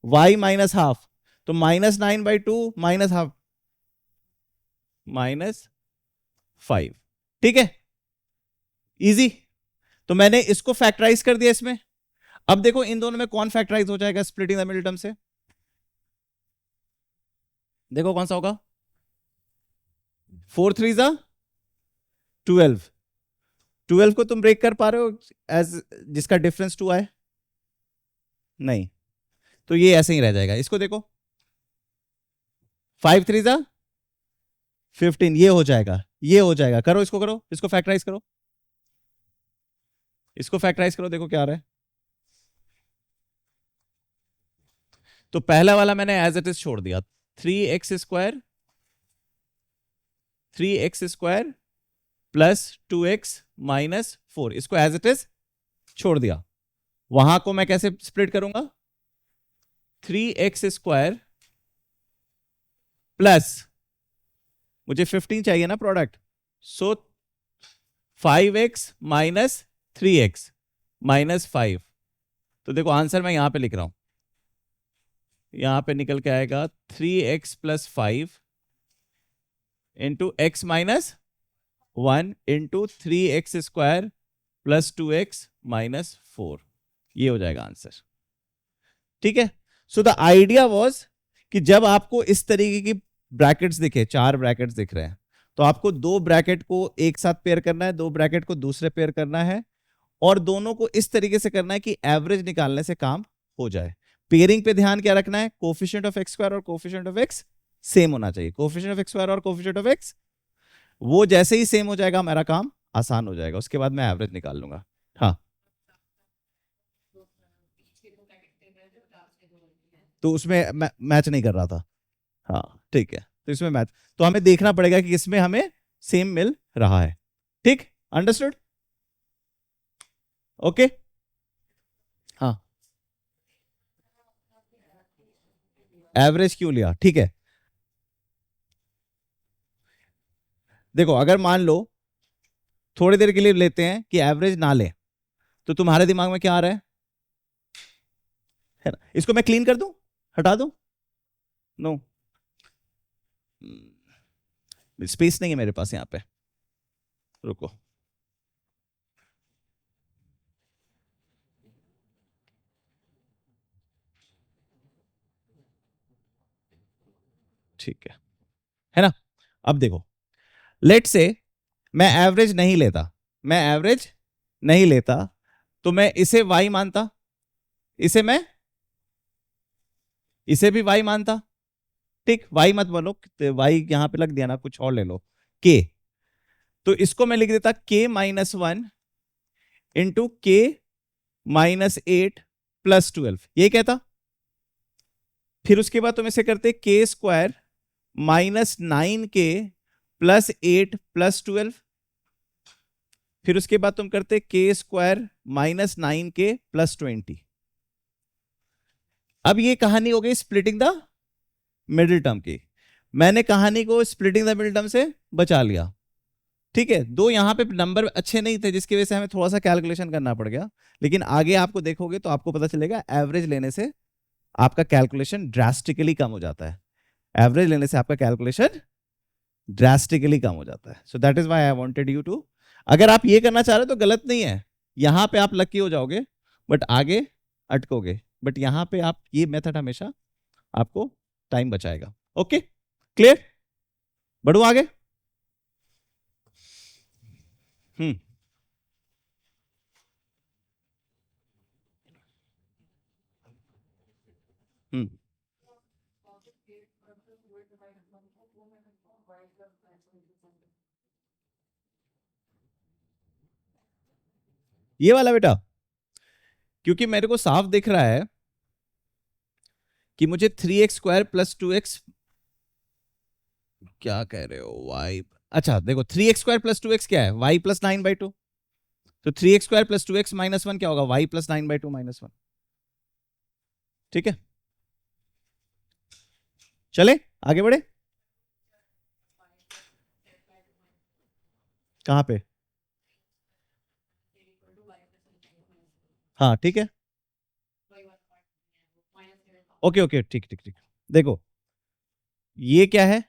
y माइनस हाफ, तो -9/2 माइनस हाफ -5, ठीक है, इजी। तो मैंने इसको फैक्टराइज कर दिया इसमें। अब देखो इन दोनों में कौन फैक्टराइज हो जाएगा स्प्लिटिंग द मिडिल टर्म से? देखो कौन सा होगा? 4 3 12, 12 को तुम ब्रेक कर पा रहे हो एज जिसका डिफरेंस 2 आए? नहीं, तो ये ऐसे ही रह जाएगा। इसको देखो 5 3 15, ये हो जाएगा, ये हो जाएगा। करो इसको, करो इसको फैक्टराइज करो, इसको फैक्टराइज करो, देखो क्या आ रहा है। तो पहला वाला मैंने एज इट इज छोड़ दिया, 3x² प्लस 2x माइनस 4, इसको एज इट इज छोड़ दिया। वहां को मैं कैसे स्प्लिट करूंगा? 3x² प्लस, मुझे 15 चाहिए ना प्रोडक्ट, सो 5x माइनस 3x माइनस 5। तो देखो आंसर मैं यहां पे लिख रहा हूं, यहां पे निकल के आएगा 3x plus 5 into x minus 1 into 3x² plus 2x minus 4, ये हो जाएगा आंसर, ठीक है। सो द आइडिया वाज कि जब आपको इस तरीके की ब्रैकेट्स दिखे, 4 ब्रैकेट्स दिख रहे हैं, तो आपको 2 ब्रैकेट को एक साथ पेयर करना है, 2 ब्रैकेट को दूसरे पेयर करना है, और दोनों को इस तरीके से करना है कि एवरेज निकालने से काम हो जाए। पेयरिंग पे ध्यान क्या रखना है? कोफिशिएंट ऑफ x² और कोफिशिएंट ऑफ x सेम होना चाहिए। कोफिशिएंट ऑफ x² और कोफिशिएंट ऑफ x वो जैसे ही सेम हो जाएगा मेरा काम आसान हो जाएगा, उसके बाद मैं एवरेज निकाल लूंगा। हाँ, तो उसमें मैच नहीं कर रहा था। हाँ ठीक है, तो इसमें मैच, तो हमें देखना पड़ेगा कि इसमें हमें सेम मिल रहा है। ठीक, अंडरस्टूड? ओके, हाँ। एवरेज क्यों लिया? ठीक है, देखो अगर मान लो थोड़ी देर के लिए लेते हैं कि एवरेज ना ले, तो तुम्हारे दिमाग में क्या आ रहा है ना? इसको मैं क्लीन कर दूं, हटा दूं? नो, स्पेस नहीं है मेरे पास यहां पे, रुको। ठीक है ना? अब देखो, लेट से मैं एवरेज नहीं लेता, मैं एवरेज नहीं लेता, तो मैं इसे y मानता, इसे मैं इसे भी y मानता। ठीक, y मत बोलो, y यहां पे लग दिया ना, कुछ और ले लो, k। तो इसको मैं लिख देता k-1 इंटू k-8 प्लस 12, ये कहता। फिर उसके बाद तुम इसे करते k² -9k प्लस 8 प्लस 12। फिर उसके बाद तुम करते k² -9k प्लस 20। अब ये कहानी हो गई स्प्लिटिंग द मिडिल टर्म की। मैंने कहानी को स्प्लिटिंग द मिडिल टर्म से बचा लिया, ठीक है। दो यहां पे नंबर अच्छे नहीं थे, जिसकी वजह से हमें थोड़ा सा कैलकुलेशन करना पड़ गया, लेकिन आगे आपको देखोगे तो आपको पता चलेगा एवरेज लेने से आपका कैलकुलेशन ड्रास्टिकली कम हो जाता है। एवरेज लेने से आपका कैलकुलेशन ड्रास्टिकली कम हो जाता है। So that is why I wanted you to, अगर आप ये करना चाह रहे हो तो गलत नहीं है, यहां पे आप लकी हो जाओगे, बट आगे अटकोगे। बट यहां पे आप ये मेथड हमेशा आपको टाइम बचाएगा। Okay, clear? बढ़ू आगे। हम्म हम्म ये वाला बेटा, क्योंकि मेरे को साफ दिख रहा है कि मुझे 3x² + 2x, क्या कह रहे हो y, अच्छा देखो 3x² + 2x क्या है, y + 9/2, तो 3x² + 2x - 1 क्या होगा, y + 9/2 - 1। ठीक है, चले आगे बढ़े। कहां पे? हाँ ठीक है, ओके ओके, ठीक ठीक ठीक। देखो ये क्या है,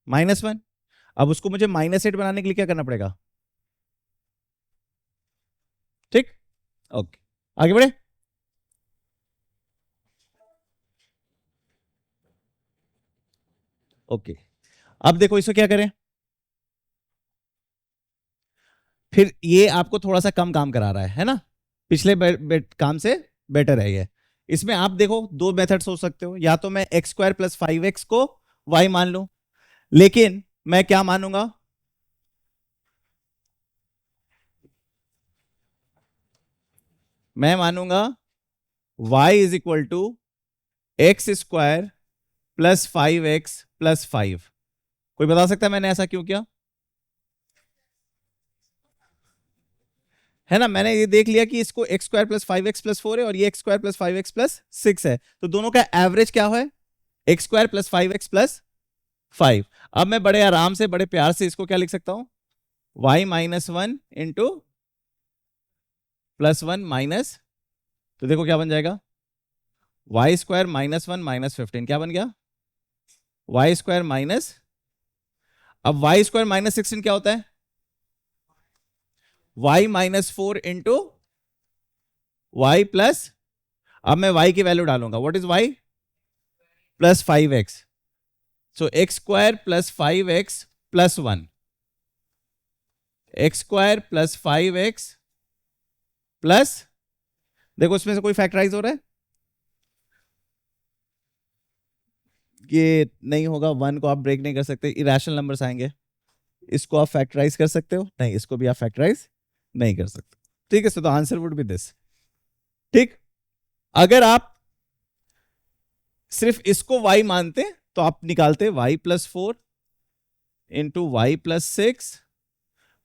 -1। अब उसको मुझे -8 बनाने के लिए क्या करना पड़ेगा? ठीक, ओके, आगे बढ़े। ओके, अब देखो इसको क्या करें, फिर ये आपको थोड़ा सा कम काम करा रहा है ना, पिछले काम से बेटर है ये। इसमें आप देखो दो मेथड सोच सकते हो, या तो मैं x² + 5x को y मान लूं, लेकिन मैं क्या मानूंगा, मैं मानूंगा y = x² + 5x + 5। कोई बता सकता है मैंने ऐसा क्यों किया? है ना, मैंने ये देख लिया कि इसको x² + 5x + 4 है और ये x² + 5x + 6 है, तो दोनों का एवरेज क्या है, x² + 5x + 5। अब मैं बड़े आराम से बड़े प्यार से इसको क्या लिख सकता हूं, y - 1 + +1 माइनस, तो देखो क्या बन जाएगा, y² - 1 - 15 क्या बन गया, y² माइनस, अब y² - 16 क्या होता है, y - 4 × y प्लस, अब मैं y की वैल्यू डालूंगा, what is y, +5x, so x² + 5x + 1, x² + 5x plus, देखो इसमें से कोई फैक्टराइज हो रहा है, ये नहीं होगा, 1 को आप ब्रेक नहीं कर सकते, इरेशनल नंबर्स आएंगे। इसको आप फैक्टराइज कर सकते हो, नहीं इसको भी आप फैक्टराइज नहीं कर सकते। ठीक है, so the answer would B this. ठीक, अगर आप सिर्फ इसको y मानते तो आप निकालते y + 4 × y + 6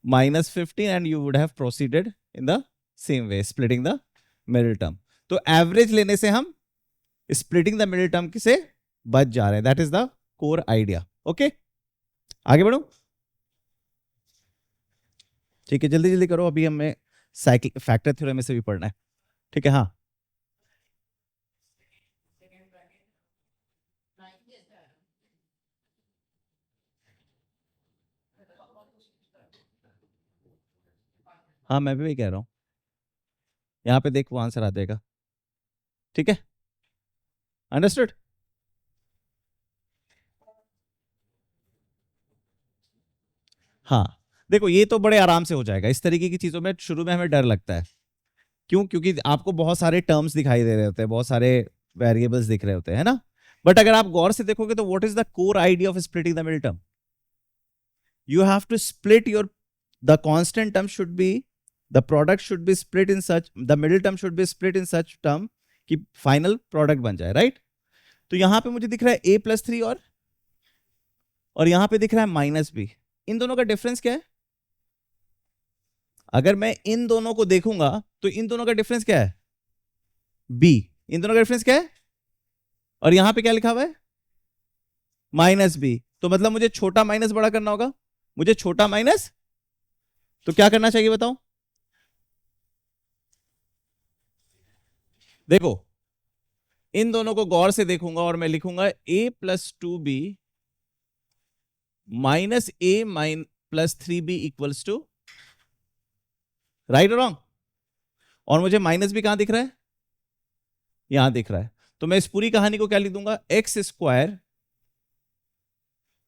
- 15 and you would have proceeded in the same way, splitting the middle term. तो एवरेज लेने से हम स्प्लिटिंग द मिडिल टर्म से बच जा रहे हैं, that is the core idea. Okay, आगे बढ़ो। ठीक है, जल्दी जल्दी करो, अभी हमें साइकिल फैक्टर थ्योरम में से भी पढ़ना है। ठीक है, हाँ हाँ, मैं भी वही कह रहा हूँ, यहाँ पे देख वो आंसर आ जाएगा। ठीक है, अंडरस्टूड। हाँ, देखो ये तो बड़े आराम से हो जाएगा, इस तरीके की चीजों में शुरू में हमें डर लगता है, क्यों, क्योंकि आपको बहुत सारे टर्म्स दिखाई दे रहे होते हैं, बहुत सारे वेरिएबल्स दिख रहे होते हैं ना, बट अगर आप गौर से देखोगे तो what is the core idea of splitting the middle term, you have to split your, the constant term should be, the product should be split in such, the middle term should be split in such term कि final product बन जाए, right? तो यहां पे मुझे दिख रहा है a + 3 और यहां पे दिख रहा है -b, इन दोनों का डिफरेंस क्या है, अगर मैं इन दोनों को देखूंगा तो इन दोनों का डिफरेंस क्या है, b, इन दोनों का डिफरेंस क्या है, और यहां पे क्या लिखा हुआ है, -b, तो मतलब मुझे छोटा माइनस बड़ा करना होगा, मुझे छोटा माइनस, तो क्या करना चाहिए बताओ, देखो इन दोनों को गौर से देखूंगा और मैं लिखूंगा a + 2b - a + 3b = right और रॉन्ग, और मुझे माइनस भी कहां दिख रहा है, यहां दिख रहा है। तो मैं इस पूरी कहानी को क्या लिख दूंगा, x square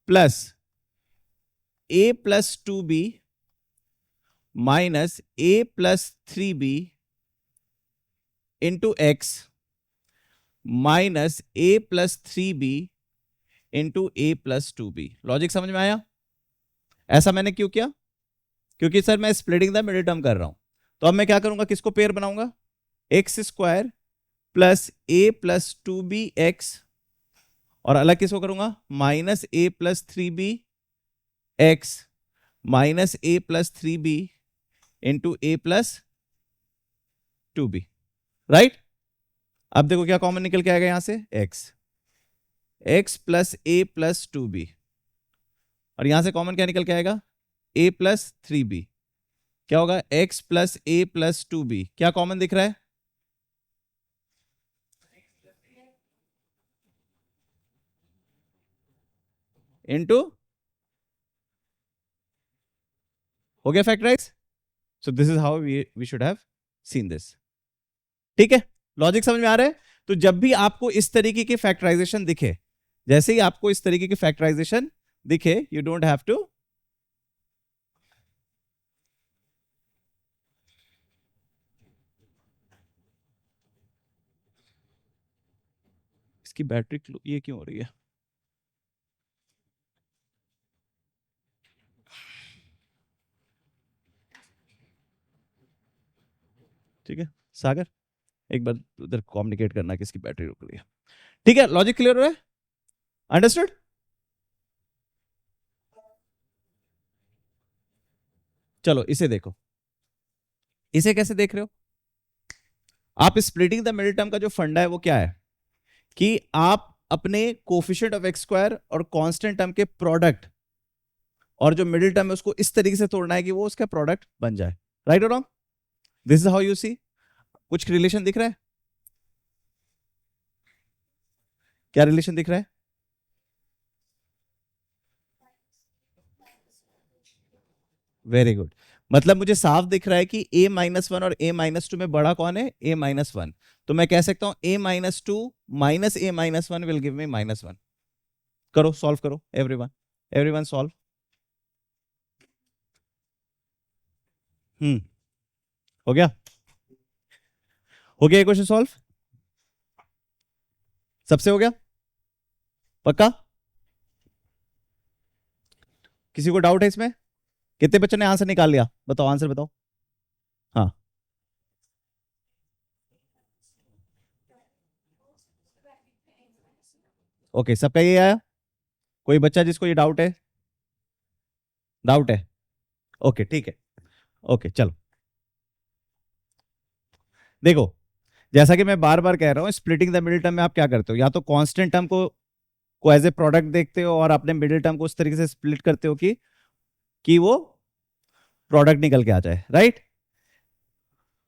plus a plus 2b minus a plus 3b into x minus a plus 3b into a plus 2b। Logic समझ में आया? ऐसा मैंने क्यों किया? क्योंकि सर मैं स्प्लिटिंग द मिडिल टर्म कर रहा हूं। तो अब मैं क्या करूंगा, किसको पेयर बनाऊंगा, x square plus a plus 2b x, और अलग किसको करूंगा, minus a plus 3b x minus a plus 3b into a plus 2b। Right? अब देखो क्या कॉमन निकल के आएगा यहां से, x plus a plus 2b, और यहां से कॉमन क्या निकल के आएगा, a प्लस 3b। क्या होगा, x plus a plus 2b, क्या कॉमन दिख रहा है, इनटू, हो गया factorise. So this is how we should have seen this. ठीक है, लॉजिक समझ में आ रहा है? तो जब भी आपको इस तरीके की फैक्टराइजेशन दिखे, जैसे ही आपको इस तरीके की फैक्टराइजेशन दिखे, यू डोंट हैव टू इसकी बैटरी ये क्यों हो रही है, ठीक है सागर, एक बार उधर कम्युनिकेट करना कि इसकी बैटरी रुक रही है। ठीक है, लॉजिक क्लियर हो रहा है, अंडरस्टूड? चलो इसे देखो, इसे कैसे देख रहे हो आप? स्प्लिटिंग द मिडिल टर्म का जो फंडा है वो क्या है, कि आप अपने कोफिशिएंट ऑफ एक्स स्क्वायर और कांस्टेंट टर्म के प्रोडक्ट और जो मिडिल टर्म है उसको इस तरीके से तोड़ना है कि वो उसका प्रोडक्ट बन जाए। राइट और wrong? This is how you see. कुछ रिलेशन दिख रहा है? क्या रिलेशन दिख रहा है? Very good. मतलब मुझे साफ दिख रहा है कि a-1 और a-2 में बड़ा कौन है, a-1। तो मैं कह सकता हूं a-2 minus a-1 will give me -1। करो, सॉल्व करो, एवरीवन, एवरीवन सॉल्व। हो गया, हो गया ये क्वेश्चन सॉल्व, सबसे हो गया पक्का? किसी को डाउट है इसमें? कितने बच्चों ने आंसर निकाल लिया, बताओ आंसर बताओ। हाँ, ओके, सबका ये आया? कोई बच्चा जिसको ये डाउट है? डाउट है, ओके ठीक है, ओके चलो। देखो, जैसा कि मैं बार बार कह रहा हूं, स्प्लिटिंग द मिडिल टर्म में आप क्या करते हो, या तो कांस्टेंट टर्म को एज ए प्रोडक्ट देखते हो और अपने मिडिल टर्म को उस तरीके से स्प्लिट करते हो कि वो प्रोडक्ट निकल के आ जाए। राइट?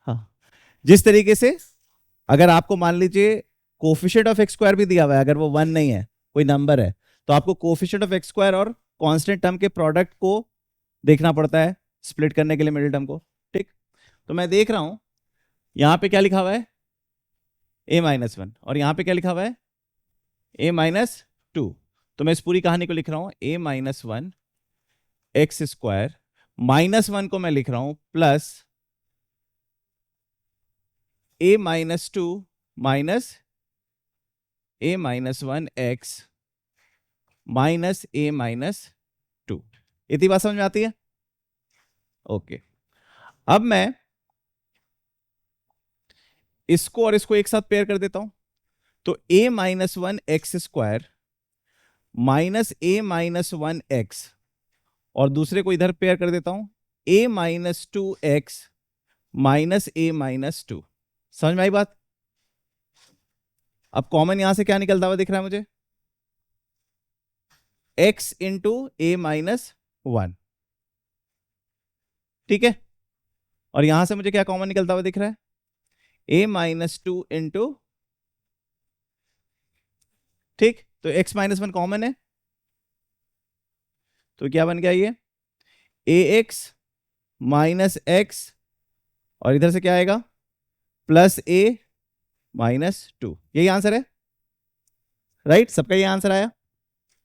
हाँ, जिस तरीके से अगर आपको मान लीजिए कोफिशिएंट ऑफ एक्स स्क्वायर भी दिया हुआ है, अगर वो 1 नहीं है, कोई नंबर है, तो आपको कोफिशिएंट ऑफ एक्स स्क्वायर और कांस्टेंट टर्म के प्रोडक्ट को देखना पड़ता है स्प्लिट करने के लिए मिडिल टर्म को। ठीक, तो मैं देख रहा हूं यहां पे क्या लिखा हुआ है, a-1, और यहां पे क्या लिखा हुआ है, a-2। तो मैं इस पूरी कहानी को लिख रहा हूं a-1 एक्स स्क्वायर, -1 को मैं लिख रहा हूं plus a-2 minus a-1 x minus a-2। इतनी बात समझ में आती है? ओके, अब मैं इसको और इसको एक साथ पेयर कर देता हूं। तो a-1 x square minus a-1 x, और दूसरे को इधर पेयर कर देता हूं a-2 एक्स माइनस a-2। समझ में आई बात? अब कॉमन यहां से क्या निकलता हुआ दिख रहा है मुझे, x इंटू a-1। ठीक है, और यहां से मुझे क्या कॉमन निकलता हुआ दिख रहा है, a-2 इंटू, ठीक, तो x-1 कॉमन है, तो क्या बन गया ये ax माइनस एक्स, और इधर से क्या आएगा प्लस ए -2, यही आंसर है, राइट? सबका ये आंसर आया,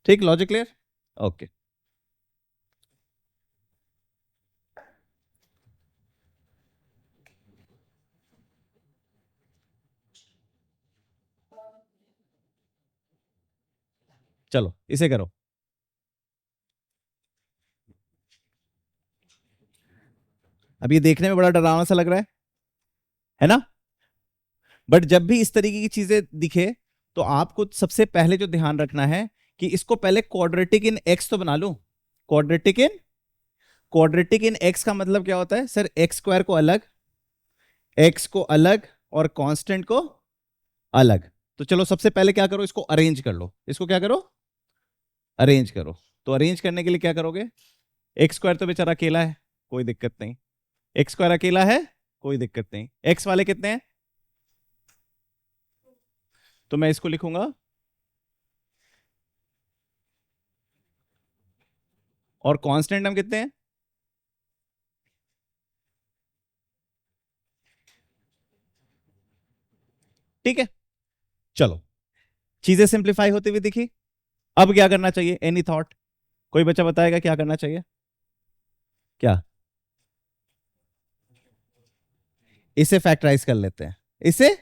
ठीक? Logic clear? ओके। चलो इसे करो। अब ये देखने में बड़ा डरावना सा लग रहा है ना? बट जब भी इस तरीके की चीजें दिखे तो आपको सबसे पहले जो ध्यान रखना है कि इसको पहले क्वाड्रेटिक इन एक्स तो बना लो। क्वाड्रेटिक इन एक्स का मतलब क्या होता है सर? एक्स स्क्वायर को अलग, एक्स को अलग और कांस्टेंट को अलग। तो चलो सबसे पहले क्या करो, इसको अरेंज कर लो। इसको क्या करो? अरेंज करो। तो अरेंज करने के लिए क्या करोगे? एक्स स्क्वायर तो बेचारा अकेला है, कोई दिक्कत नहीं। एक्स स्क्वायर अकेला है, कोई दिक्कत नहीं। एक्स वाले कितने हैं? तो मैं इसको लिखूंगा, और कांस्टेंट हम कितने हैं? ठीक है, चलो चीजें सिंप्लीफाई होती हुई दिखी। अब क्या करना चाहिए? Any thought? कोई बच्चा बताएगा क्या करना चाहिए? क्या? इसे फैक्टराइज कर लेते हैं। इसे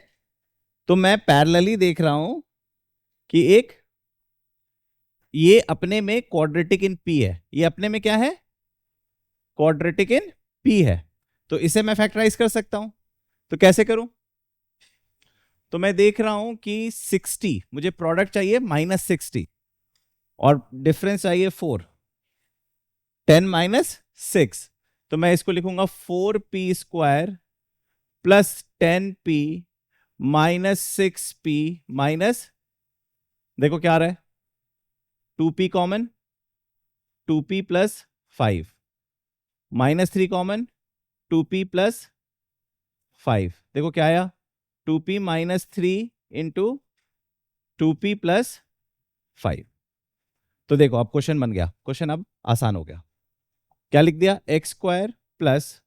तो मैं पैरेलली देख रहा हूं कि एक ये अपने में क्वाड्रेटिक इन पी है, ये अपने में क्या है? क्वाड्रेटिक इन पी है। तो इसे मैं फैक्टराइज कर सकता हूं। तो कैसे करूं? तो मैं देख रहा हूं कि 60, मुझे प्रोडक्ट चाहिए -60 और डिफरेंस चाहिए 4, 10 -6। तो मैं इसको लिखूंगा 4p² plus 10p -6p minus, देखो क्या आ रहा है? 2p common, 2p plus 5 -3 common, 2p plus 5। देखो क्या आया? 2p -3 into 2p plus 5। तो देखो अब क्वेश्चन बन गया, क्वेश्चन अब आसान हो गया। क्या लिख दिया? X square plus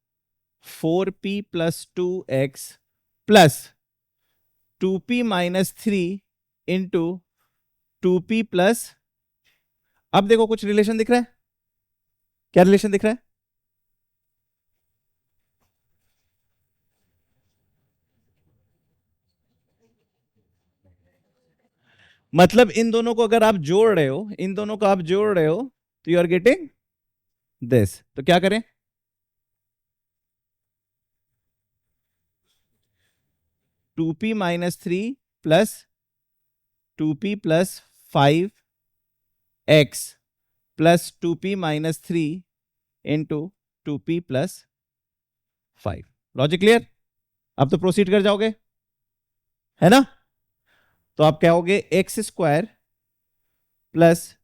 4p plus 2x plus 2p -3 into 2p plus, अब देखो कुछ रिलेशन दिख रहा है? क्या रिलेशन दिख रहा है? मतलब इन दोनों को अगर आप जोड़ रहे हो, इन दोनों को आप जोड़ रहे हो, तो यू आर गेटिंग दिस। तो क्या करें? 2p -3 plus 2p plus 5x plus 2p -3 into 2p plus 5। Logic clear? अब तो प्रोसीड कर जाओगे, है ना? तो आप क्या होगे? X square plus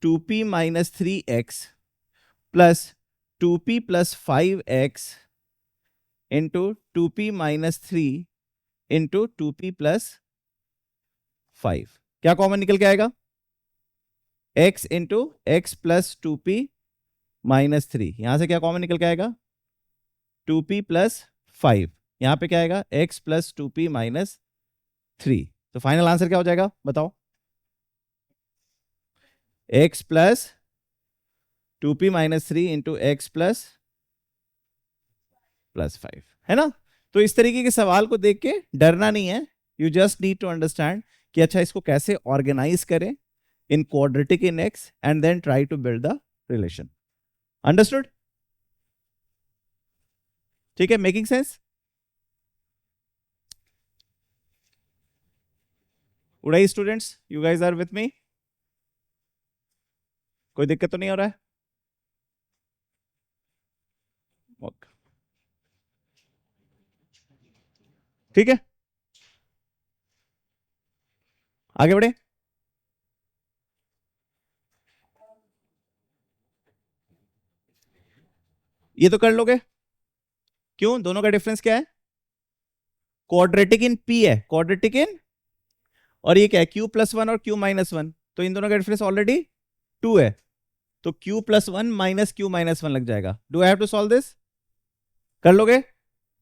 2p -3x plus 2p plus 5x into 2p -3 into 2p plus 5। क्या कॉमन निकल के आएगा? x into x plus 2p -3। यहां से क्या कॉमन निकल के आएगा? 2p plus 5। यहां पे क्या आएगा? x plus 2p -3। तो फाइनल आंसर क्या हो जाएगा बताओ? x plus 2p -3 into x plus 5, है ना? तो इस तरीके के सवाल को देख के डरना नहीं है, you just need to understand कि अच्छा इसको कैसे ऑर्गेनाइज करें in quadratic in x and then try to build the relation. Understood? ठीक है, मेकिंग सेंस? उड़ाई students, you guys are with me? कोई दिक्कत तो नहीं हो रहा है? ओके, ठीक है, आगे बढ़े। ये तो कर लोगे, क्यों? दोनों का डिफरेंस क्या है? क्वाड्रेटिक इन पी है, क्वाड्रेटिक इन, और ये क्या है? क्यू प्लस 1 और क्यू -1। तो इन दोनों का डिफरेंस ऑलरेडी 2 है, तो q प्लस 1 माइनस क्यू -1 लग जाएगा। Do I have to solve this? कर लोगे?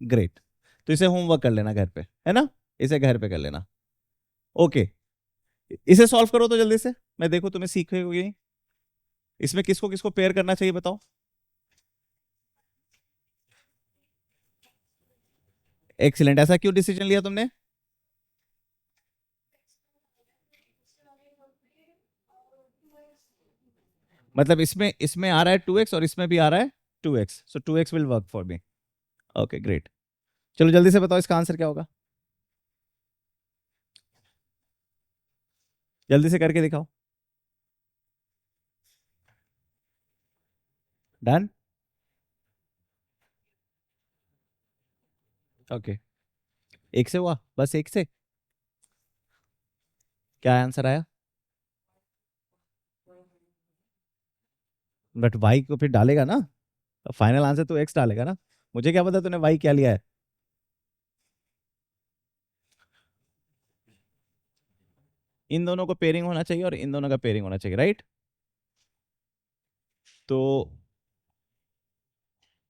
ग्रेट। तो इसे होमवर्क कर लेना घर पे, है ना, इसे घर पे कर लेना। ओके, इसे सॉल्व करो तो जल्दी से, मैं देखो तुम्हें सीखोगे नहीं। इसमें किसको किसको पेयर करना चाहिए बताओ। एक्सीलेंट, ऐसा क्यों डिसीजन लिया तुमने? मतलब इसमें इसमें आ रहा है 2x और इसमें भी आ रहा है 2x, so 2x will work for me. Okay great, चलो जल्दी से बताओ इसका आंसर क्या होगा, जल्दी से करके दिखाओ। डन। ओके, एक से हुआ, बस एक से। क्या आंसर आया? बट वाई को फिर डालेगा ना, फाइनल आंसर तो एक्स डालेगा ना। मुझे क्या पता तूने वाई क्या लिया है। इन दोनों को पेयरिंग होना चाहिए और इन दोनों का पेयरिंग होना चाहिए, राइट। तो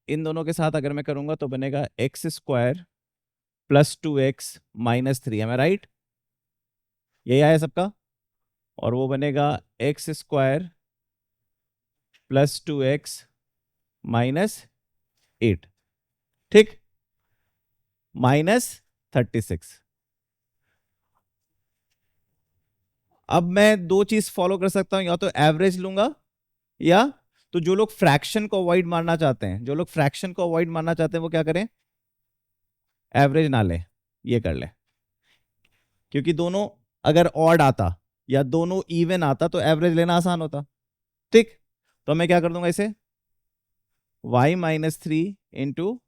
इन दोनों के साथ अगर मैं करूंगा तो बनेगा एक्स स्क्वायर प्लस 2x-3, है राइट, यही आया सबका। और वो बनेगा एक्स स्क्वायर प्लस 2x-8, ठीक, -36। अब मैं दो चीज फॉलो कर सकता हूं, या तो एवरेज लूंगा, या तो जो लोग फ्रैक्शन को अवॉइड मारना चाहते हैं, जो लोग फ्रैक्शन को अवॉइड मारना चाहते हैं वो क्या करें, एवरेज ना ले, ये कर ले। क्योंकि दोनों अगर ऑड आता या दोनों इवन आता तो एवरेज लेना आसान होता, ठीक। तो मैं क्या कर दूंगा इसे, y-3 इंटू,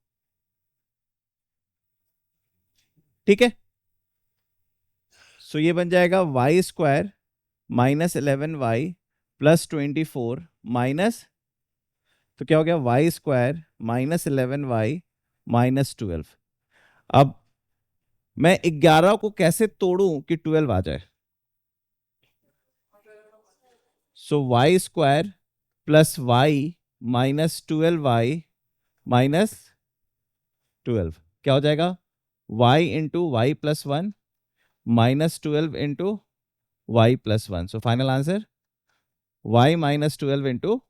ठीक है, सो ये बन जाएगा y² -11y प्लस 24 माइनस, तो क्या हो गया y² -11y -12। अब मैं 11 को कैसे तोड़ूं कि 12 आ जाए, सो y² प्लस y -12y -12 क्या हो जाएगा, y into y plus 1 -12 into y plus 1, so final answer y -12 into,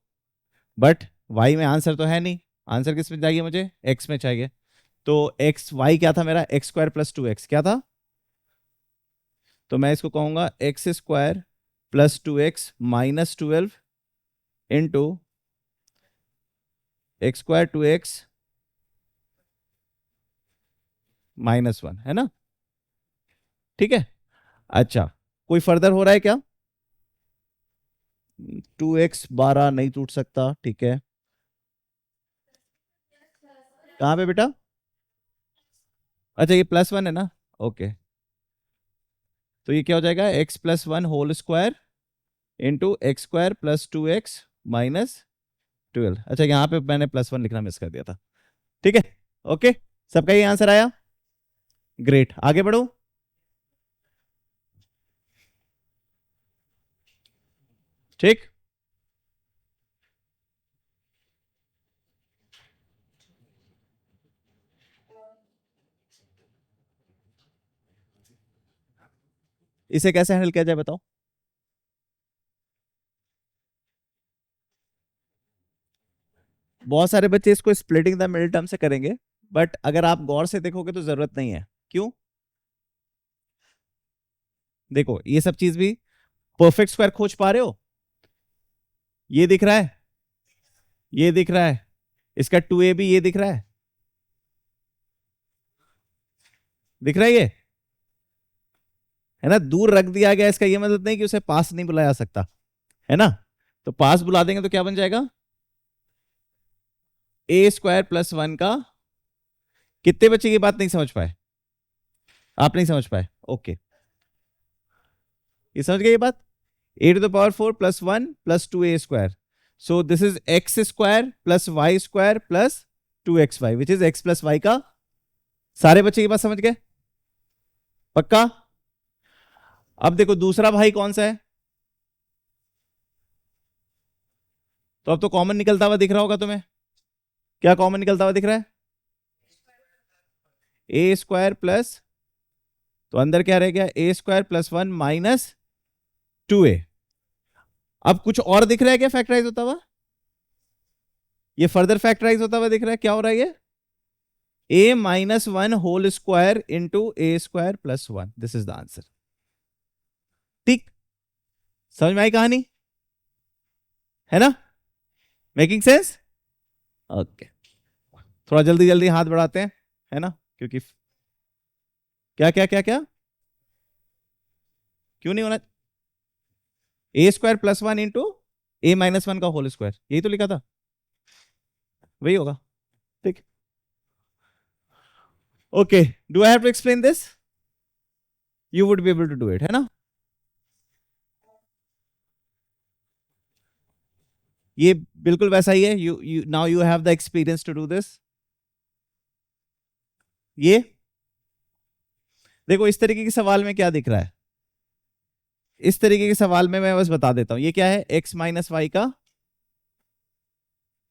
but y में आंसर तो है नहीं, आंसर किस में चाहिए मुझे, x में चाहिए। तो x y क्या था मेरा, x² प्लस 2x क्या था, तो मैं इसको कहूंगा x² plus 2x -12 into x² 2x -1, है ना, ठीक है। अच्छा, कोई फर्दर हो रहा है क्या, 2x 12 नहीं टूट सकता, ठीक है, कहां पे बेटा, अच्छा ये +1 है ना, ओके। तो ये क्या हो जाएगा, x+1 whole square into x² plus 2x -12। अच्छा यहाँ पे मैंने +1 लिखना मिस कर दिया था, ठीक है, ओके, सबका ये आंसर आया, ग्रेट, आगे बढ़ो। ठीक, इसे कैसे हैंडल किया जाए बताओ। बहुत सारे बच्चे इसको स्प्लिटिंग द मिडिल टर्म से करेंगे, बट अगर आप गौर से देखोगे तो जरूरत नहीं है, क्यों, देखो ये सब चीज भी परफेक्ट स्क्वायर खोज पा रहे हो, ये दिख रहा है, ये दिख रहा है, इसका 2a भी ये दिख रहा है, दिख रहा है ये, है ना, दूर रख दिया गया, इसका ये मतलब नहीं कि उसे पास नहीं बुलाया जा सकता, है ना। तो पास बुला देंगे तो क्या बन जाएगा, a² प्लस 1 का, कितने बच्चे की बात नहीं समझ पाए, आप नहीं समझ पाए, ओके, ये समझ गए ये बात, a⁴ plus 1 plus 2a², so this is x² plus y² plus 2xy which is x plus y का, सारे बच्चे की बात समझ गए, पक्का। अब देखो दूसरा भाई कौन सा है, तो अब तो कॉमन निकलता हुआ दिख रहा होगा तुम्हें, क्या कॉमन निकलता हुआ दिख रहा है, ए स्क्वायर प्लस, तो अंदर क्या रह गया, ए स्क्वायर प्लस 1 माइनस 2a। अब कुछ और दिख रहा है क्या फैक्टराइज होता हुआ? ये फर्दर फैक्टराइज होता हुआ दिख रहा है, क्या हो रहा है ये, a minus 1 whole square into a square plus 1, this is the answer. ठीक, समझ में आई कहानी, है ना, मेकिंग सेंस? ओके, थोड़ा जल्दी जल्दी हाथ बढ़ाते हैं, है ना, क्योंकि क्या क्या क्या क्या क्यों नहीं होना, ए स्क्वायर प्लस 1 इंटू ए माइनस 1 का होल स्क्वायर, यही तो लिखा था, वही होगा। ठीक, okay, do I have to explain this? You would be able to do it, है ना? ये बिल्कुल वैसा ही है, you now you have the experience to do this. ये देखो, इस तरीके के सवाल में क्या दिख रहा है, इस तरीके के सवाल में मैं बस बता देता हूं, ये क्या है, x माइनस वाई का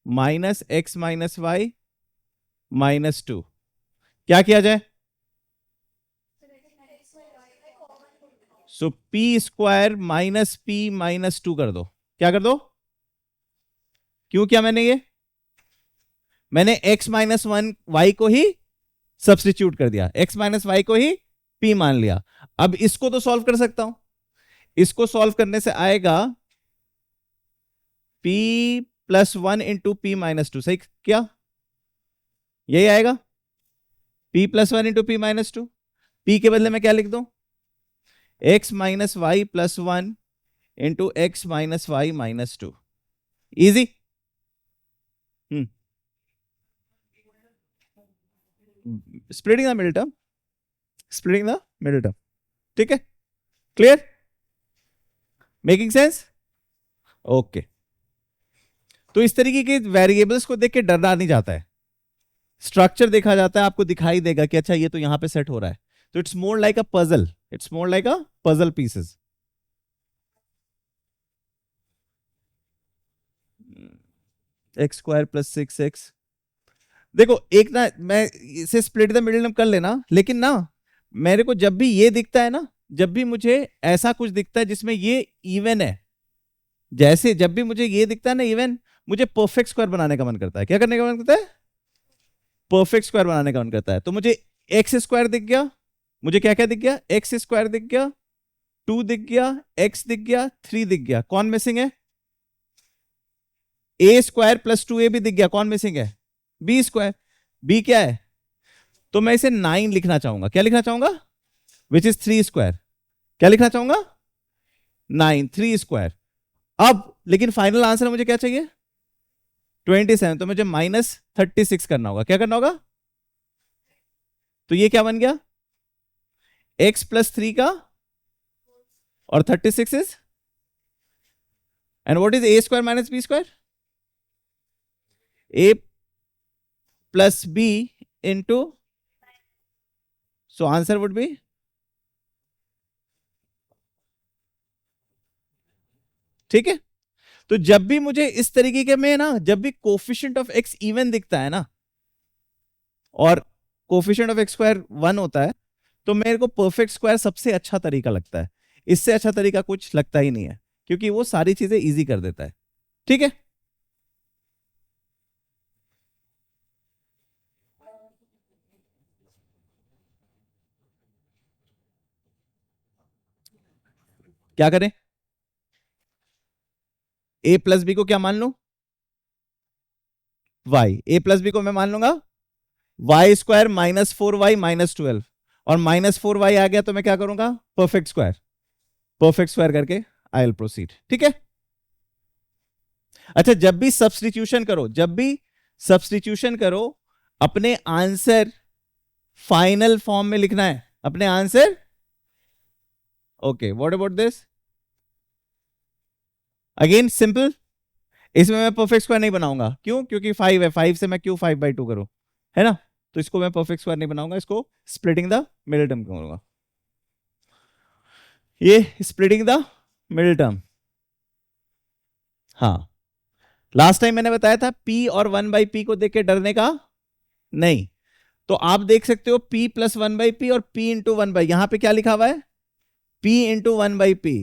minus x minus y minus 2, क्या किया जाए, so p square minus p minus 2 कर दो, क्या कर दो, क्यों किया मैंने ये, मैंने x माइनस 1 वाई को ही सब्सटीट्यूट कर दिया, x माइनस वाई को ही p मान लिया। अब इसको तो सॉल्व कर सकता हूं, इसको सॉल्व करने से आएगा p plus 1 into p minus 2, सही क्या, यही आएगा, p plus 1 into p minus 2, p के बदले में क्या लिख दूं, x minus y plus 1 into x minus y minus 2, easy. Splitting the middle term, splitting the middle term, ठीक है, क्लियर, मेकिंग सेंस? ओके, तो इस तरीके के वेरिएबल्स को देख के डरना नहीं जाता है, स्ट्रक्चर देखा जाता है, आपको दिखाई देगा कि अच्छा ये तो यहां पे सेट हो रहा है, तो it's more like a puzzle, it's more like a puzzle pieces. X square plus 6x, देखो एक ना, मैं इसे स्प्लिट द मिडिल कर लेना, लेकिन ना मेरे को जब भी ये दिखता है ना, जब भी मुझे ऐसा कुछ दिखता है जिसमें ये इवन है, जैसे जब भी मुझे ये दिखता है ना इवन, मुझे परफेक्ट स्क्वायर बनाने का मन करता है, क्या करने का मन करता है, परफेक्ट स्क्वायर बनाने का मन करता है। तो मुझे एक्स स्क्वायर दिख गया, मुझे क्या क्या दिख गया, एक्स स्क्वायर दिख गया, 2 दिख गया, एक्स दिख गया, 3 दिख गया, कौन मिसिंग है, ए स्क्वायर प्लस 2a भी दिख गया, कौन मिसिंग है, बी स्क्वायर, बी क्या है, तो मैं इसे 9 लिखना चाहूंगा, क्या लिखना चाहूंगा, विच इज 3 स्क्वायर, क्या लिखना चाहूंगा, 9, 3 स्क्वायर। अब लेकिन फाइनल आंसर मुझे क्या चाहिए, 27, तो मुझे माइनस 36 करना होगा, क्या करना होगा, तो ये क्या बन गया, x प्लस 3 का और 36 is, and what is a square minus b square, a plus b into, so answer would be, ठीक है। तो जब भी मुझे इस तरीके के में ना, जब भी कोफिशिएंट ऑफ एक्स इवन दिखता है ना, और कोफिशिएंट ऑफ एक्स स्क्वायर 1 होता है, तो मेरे को परफेक्ट स्क्वायर सबसे अच्छा तरीका लगता है, इससे अच्छा तरीका कुछ लगता ही नहीं है, क्योंकि वो सारी चीजें इजी कर देता है, ठीक है। क्या करें, ए प्लस बी को क्या मान लू, वाई, ए प्लस बी को मैं मान लूंगा Y square minus 4y minus 12, और माइनस 4y आ गया तो मैं क्या करूंगा, परफेक्ट स्क्वायर, परफेक्ट स्क्वायर करके आई विल प्रोसीड, ठीक है। अच्छा, जब भी सब्सटीट्यूशन करो, जब भी सब्सटीट्यूशन करो, अपने आंसर फाइनल फॉर्म में लिखना है, अपने answer, okay, what about this, again simple, इसमें मैं परफेक्ट स्क्वायर नहीं बनाऊंगा, क्यों, क्योंकि 5 है, 5 से मैं क्यों 5/2 करूं, है ना, तो इसको मैं परफेक्ट स्क्वायर नहीं बनाऊंगा, इसको स्प्लिटिंग द मिडिल टर्म करूंगा, ये स्प्लिटिंग द मिडिल टर्म। हाँ, लास्ट टाइम मैंने बताया था p और 1/p को देख के डरने का नहीं, तो आप देख सकते हो p प्लस 1/p और p इंटू 1/, यहां पे क्या लिखा हुआ है, p इंटू 1/p।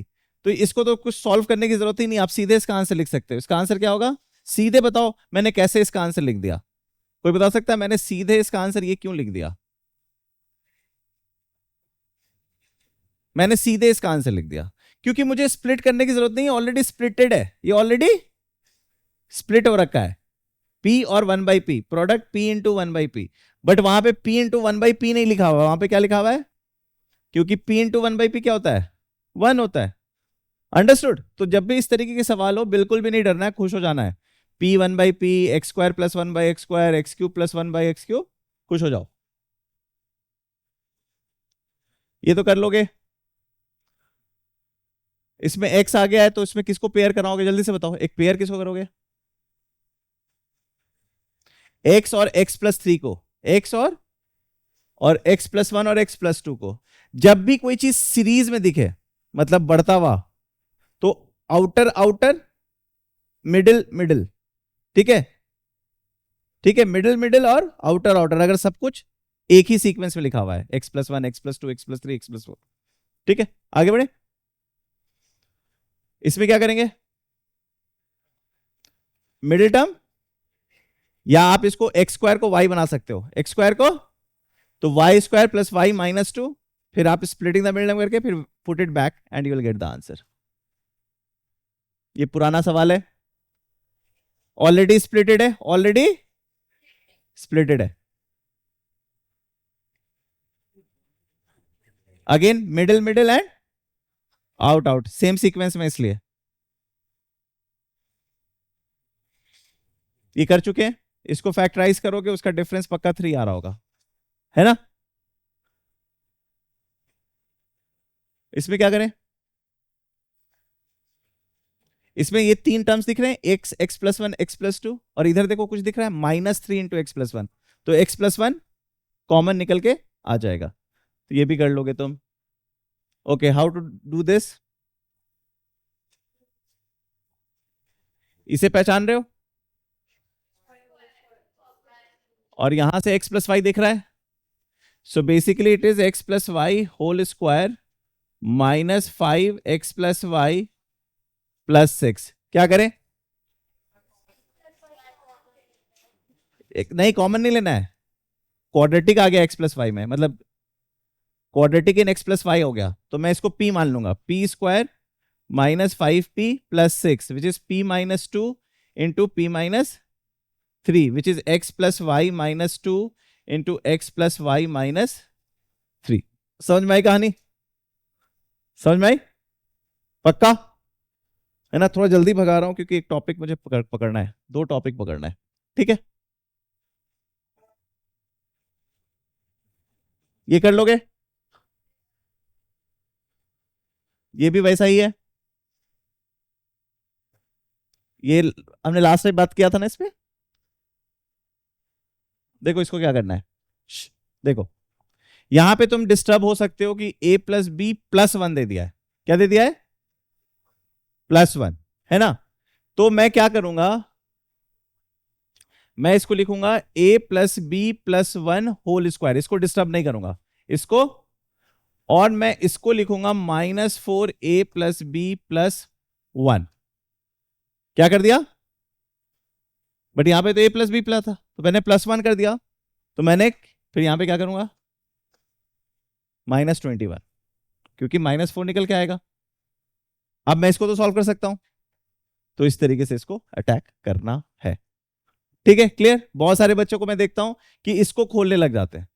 तो इसको तो कुछ सॉल्व करने की जरूरत ही नहीं, आप सीधे इसका आंसर लिख सकते हो। इसका आंसर क्या होगा, सीधे बताओ मैंने कैसे इसका आंसर लिख दिया, कोई बता सकता है मैंने सीधे इसका आंसर ये क्यों लिख दिया, मैंने सीधे इसका आंसर लिख दिया क्योंकि मुझे स्प्लिट करने की जरूरत नहीं है, ऑलरेडी स्प्लिटेड है, ये ऑलरेडी स्प्लिट हो रखा है, p और 1/p, product p into 1/p। But वहां पे p इंटू 1/p नहीं लिखा हुआ, वहां पे क्या लिखा हुआ है, क्योंकि p इंटू 1/p क्या होता है, 1 होता है। अंडरस्टूड। तो जब भी इस तरीके के सवाल हो बिल्कुल भी नहीं डरना है, खुश हो जाना है, p 1/p, x square plus 1/x square, x cube plus 1/x cube, खुश हो जाओ। ये तो कर लोगे। इसमें x आ गया है तो इसमें किसको पेयर कराओगे, जल्दी से बताओ, एक पेयर किसको करोगे, x और x प्लस 3 को, x और x प्लस 1 और x प्लस 2 को। जब भी कोई चीज सीरीज में दिखे, मतलब बढ़ता हुआ, तो आउटर आउटर, मिडिल मिडिल, ठीक है, ठीक है, मिडिल मिडिल और आउटर आउटर, अगर सब कुछ एक ही सीक्वेंस में लिखा हुआ है, x plus 1, x plus 2, x plus 3, x plus 4, ठीक है। आगे बढ़े, इसमें क्या करेंगे, मिडिल टर्म, या आप इसको एक्स स्क्वायर को वाई बना सकते हो, एक्स स्क्वायर को तो y square plus y minus 2, फिर आप स्प्लिटिंग द मिडिल टर्म करके फिर put it back and you will get the answer. ये पुराना सवाल है, ऑलरेडी स्प्लिटेड है, ऑलरेडी स्प्लिटेड है। Again middle middle and out out, same sequence में, इसलिए ये कर चुके हैं। इसको फैक्टराइज करोगे उसका डिफरेंस पक्का 3 आ रहा होगा, है ना। इसमें क्या करें, इसमें ये 3 टर्म्स दिख रहे हैं, x, x plus 1, x plus 2, और इधर देखो कुछ दिख रहा है -3 इंटू एक्स प्लस 1, तो एक्स प्लस 1 कॉमन निकल के आ जाएगा, तो ये भी कर लोगे तुम। Okay, how to do this, इसे पहचान रहे हो, और यहां से x प्लस वाई दिख रहा है, so basically it is x plus y whole square -5x plus y plus 6। क्या करें, एक नहीं, कॉमन नहीं लेना है, क्वाड्रेटिक आ गया x प्लस वाई में, मतलब quadratic in x plus y हो गया, तो मैं इसको p मान लूंगा, p square -5p plus 6 which is p minus 2 into p minus 3 which is x plus y minus 2 into x plus y minus 3। समझ में आई कहानी, समझ में आई, पक्का है ना। थोड़ा जल्दी भगा रहा हूं क्योंकि एक टॉपिक मुझे पकड़ना है, 2 टॉपिक पकड़ना है, ठीक है। ये कर लोगे, ये भी वैसा ही है, ये हमने लास्ट टाइम बात किया था ना इस पे। देखो इसको क्या करना है, देखो यहां पे तुम डिस्टर्ब हो सकते हो कि a प्लस बी प्लस 1 दे दिया है, क्या दे दिया है, +1, है ना। तो मैं क्या करूंगा, मैं इसको लिखूंगा a plus b plus 1 whole square, इसको डिस्टर्ब नहीं करूंगा इसको, और मैं इसको लिखूंगा -4a प्लस बी प्लस 1। क्या कर दिया, बट यहां पे तो a प्लस बी प्लस था तो मैंने +1 कर दिया, तो मैंने फिर यहां पे क्या करूंगा, -21, क्योंकि -4 निकल के आएगा। अब मैं इसको तो सॉल्व कर सकता हूं, तो इस तरीके से इसको अटैक करना है, ठीक है, क्लियर। बहुत सारे बच्चों को मैं देखता हूं कि इसको खोलने लग जाते हैं,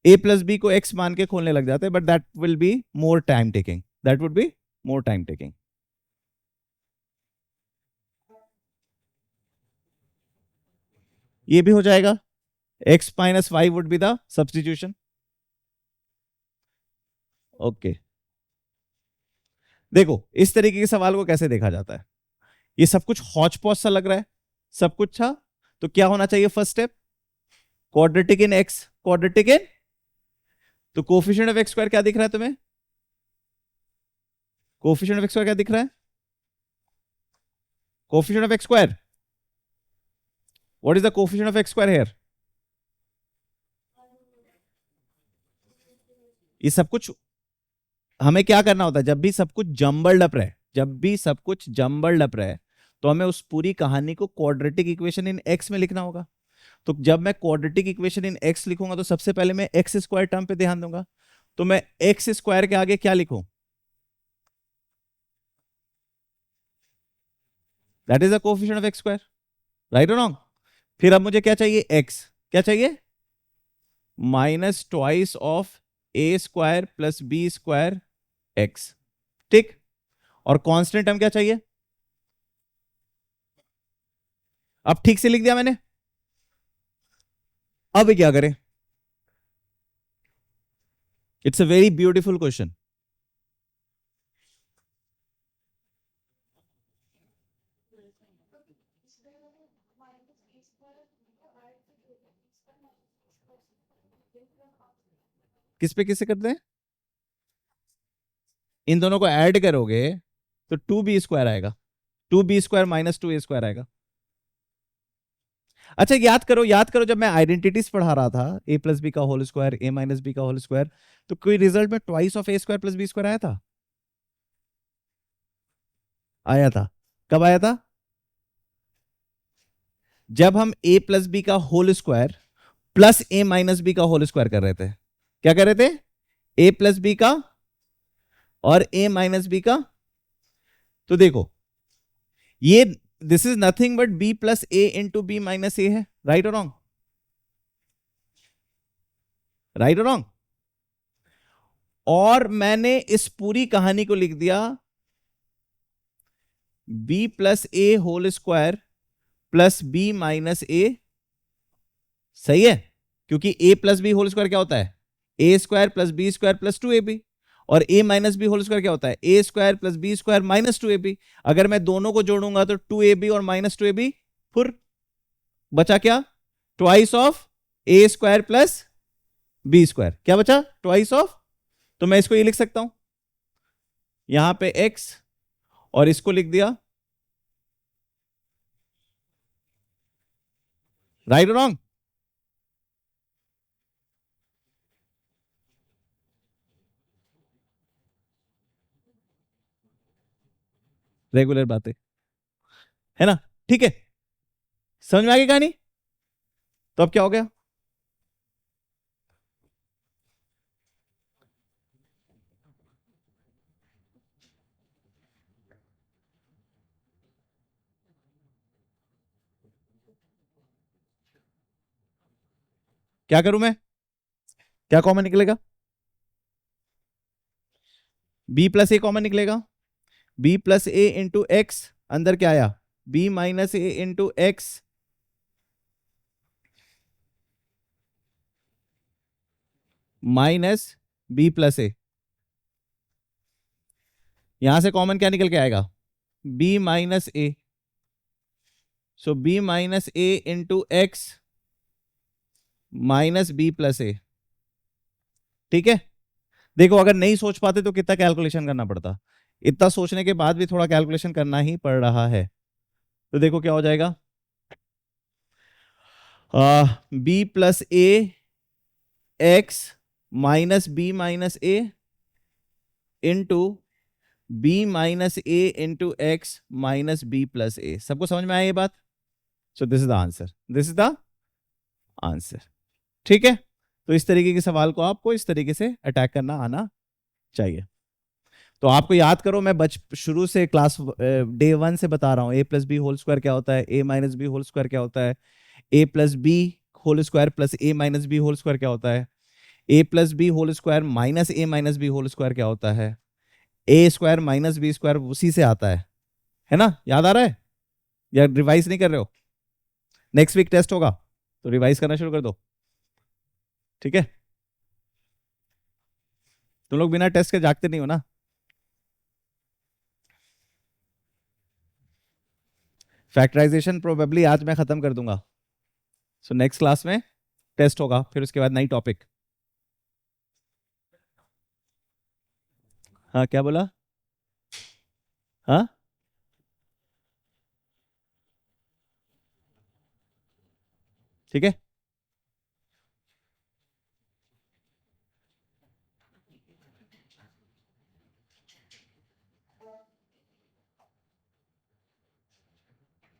a प्लस बी को x मान के खोलने लग जाते हैं, but that will be more time taking, that would be more time taking. ये भी हो जाएगा, x minus why would be the substitution. Okay, देखो इस तरीके के सवाल को कैसे देखा जाता है, ये सब कुछ हौच पौच सा लग रहा है, सब कुछ था, तो क्या होना चाहिए first step, quadratic in x, quadratic in, तो कोफिशिएंट ऑफ x स्क्वायर क्या दिख रहा है तुम्हें, कोफिशिएंट ऑफ x स्क्वायर क्या दिख रहा है, coefficient of x square, what is the coefficient of x square here, ये सब कुछ हमें क्या करना होता है, जब भी सब कुछ जम्बल्ड अप रहे, जब भी सब कुछ जम्बल्ड अप रहे, तो हमें उस पूरी कहानी को क्वाड्रेटिक इक्वेशन इन एक्स में लिखना होगा। तो जब मैं क्वाड्रेटिक इक्वेशन इन एक्स लिखूंगा तो सबसे पहले मैं एक्स स्क्वायर टर्म पे ध्यान दूंगा। तो मैं एक्स स्क्वायर के आगे क्या लिखूं, that is the coefficient of x square, right और रॉन्ग। फिर अब मुझे क्या चाहिए, एक्स, क्या चाहिए, minus twice of a square plus b square x, ठीक। और कांस्टेंट टर्म क्या चाहिए, अब ठीक से लिख दिया मैंने। अब क्या करें, it's a very beautiful question. किस पे किससे करते हैं, इन दोनों को ऐड करोगे तो 2b² आएगा, 2b² माइनस 2a² आएगा। अच्छा याद करो, याद करो, जब मैं आइडेंटिटीज पढ़ा रहा था, a प्लस बी का whole square, a minus b का होल स्क्वायर, तो कोई रिजल्ट में twice of a² plus b² आया था, आया था। कब आया था, जब हम a प्लस बी का whole square plus a minus b का होल स्क्वायर कर रहे थे। क्या कर रहे थे, a प्लस बी का और a माइनस बी का। तो देखो ये, this is nothing but b plus a into b minus a है, राइट और रॉन्ग, राइट और रॉन्ग। और मैंने इस पूरी कहानी को लिख दिया b plus a whole square plus b minus a, सही है, क्योंकि a plus b whole square क्या होता है, a square plus b square plus 2ab, और a minus b whole square क्या होता है, a square plus b square minus 2ab। अगर मैं दोनों को जोड़ूंगा तो 2ab और माइनस 2ab, फिर बचा क्या, twice of a square plus b square, क्या बचा, ट्वाइस ऑफ। तो मैं इसको ये लिख सकता हूं, यहां पे x, और इसको लिख दिया, राइट और रॉन्ग। रेगुलर बातें है ना, ठीक है, समझ में आ गई कहानी। तो अब क्या हो गया, क्या करूं मैं, क्या कॉमन निकलेगा, b प्लस ए कॉमन निकलेगा, b plus a into x, अंदर क्या आया, b minus a into x, minus b plus a, यहां से कॉमन क्या निकल के आएगा, b minus a, so b minus a into x minus b plus a, ठीक है। देखो अगर नहीं सोच पाते तो कितना कैलकुलेशन करना पड़ता, इतना सोचने के बाद भी थोड़ा कैलकुलेशन करना ही पड़ रहा है। तो देखो क्या हो जाएगा, b plus a x minus b minus a into b minus a into x minus b plus a. सबको समझ में आया ये बात, so this is the answer, this is the answer, ठीक है। तो इस तरीके के सवाल को आपको इस तरीके से अटैक करना आना चाहिए। तो आपको याद करो, मैं शुरू से क्लास डे 1 से बता रहा हूं, a plus b whole square क्या होता है, a minus b whole square क्या होता है, a plus b whole square plus a minus b whole square क्या होता है, a plus b whole square minus a minus b whole square क्या होता है, a square minus b square उसी से आता है ना, याद आ रहा है, या रिवाइज नहीं कर रहे हो, नेक्स्ट वीक टेस्ट होगा तो रिवाइज करना शुरू कर दो, ठीक है। तुम लोग बिना टेस्ट के जागते नहीं हो ना, फैक्टराइजेशन प्रोबेबली आज मैं खत्म कर दूंगा, सो नेक्स्ट क्लास में टेस्ट होगा, फिर उसके बाद नई टॉपिक। हाँ क्या बोला, हाँ ठीक है,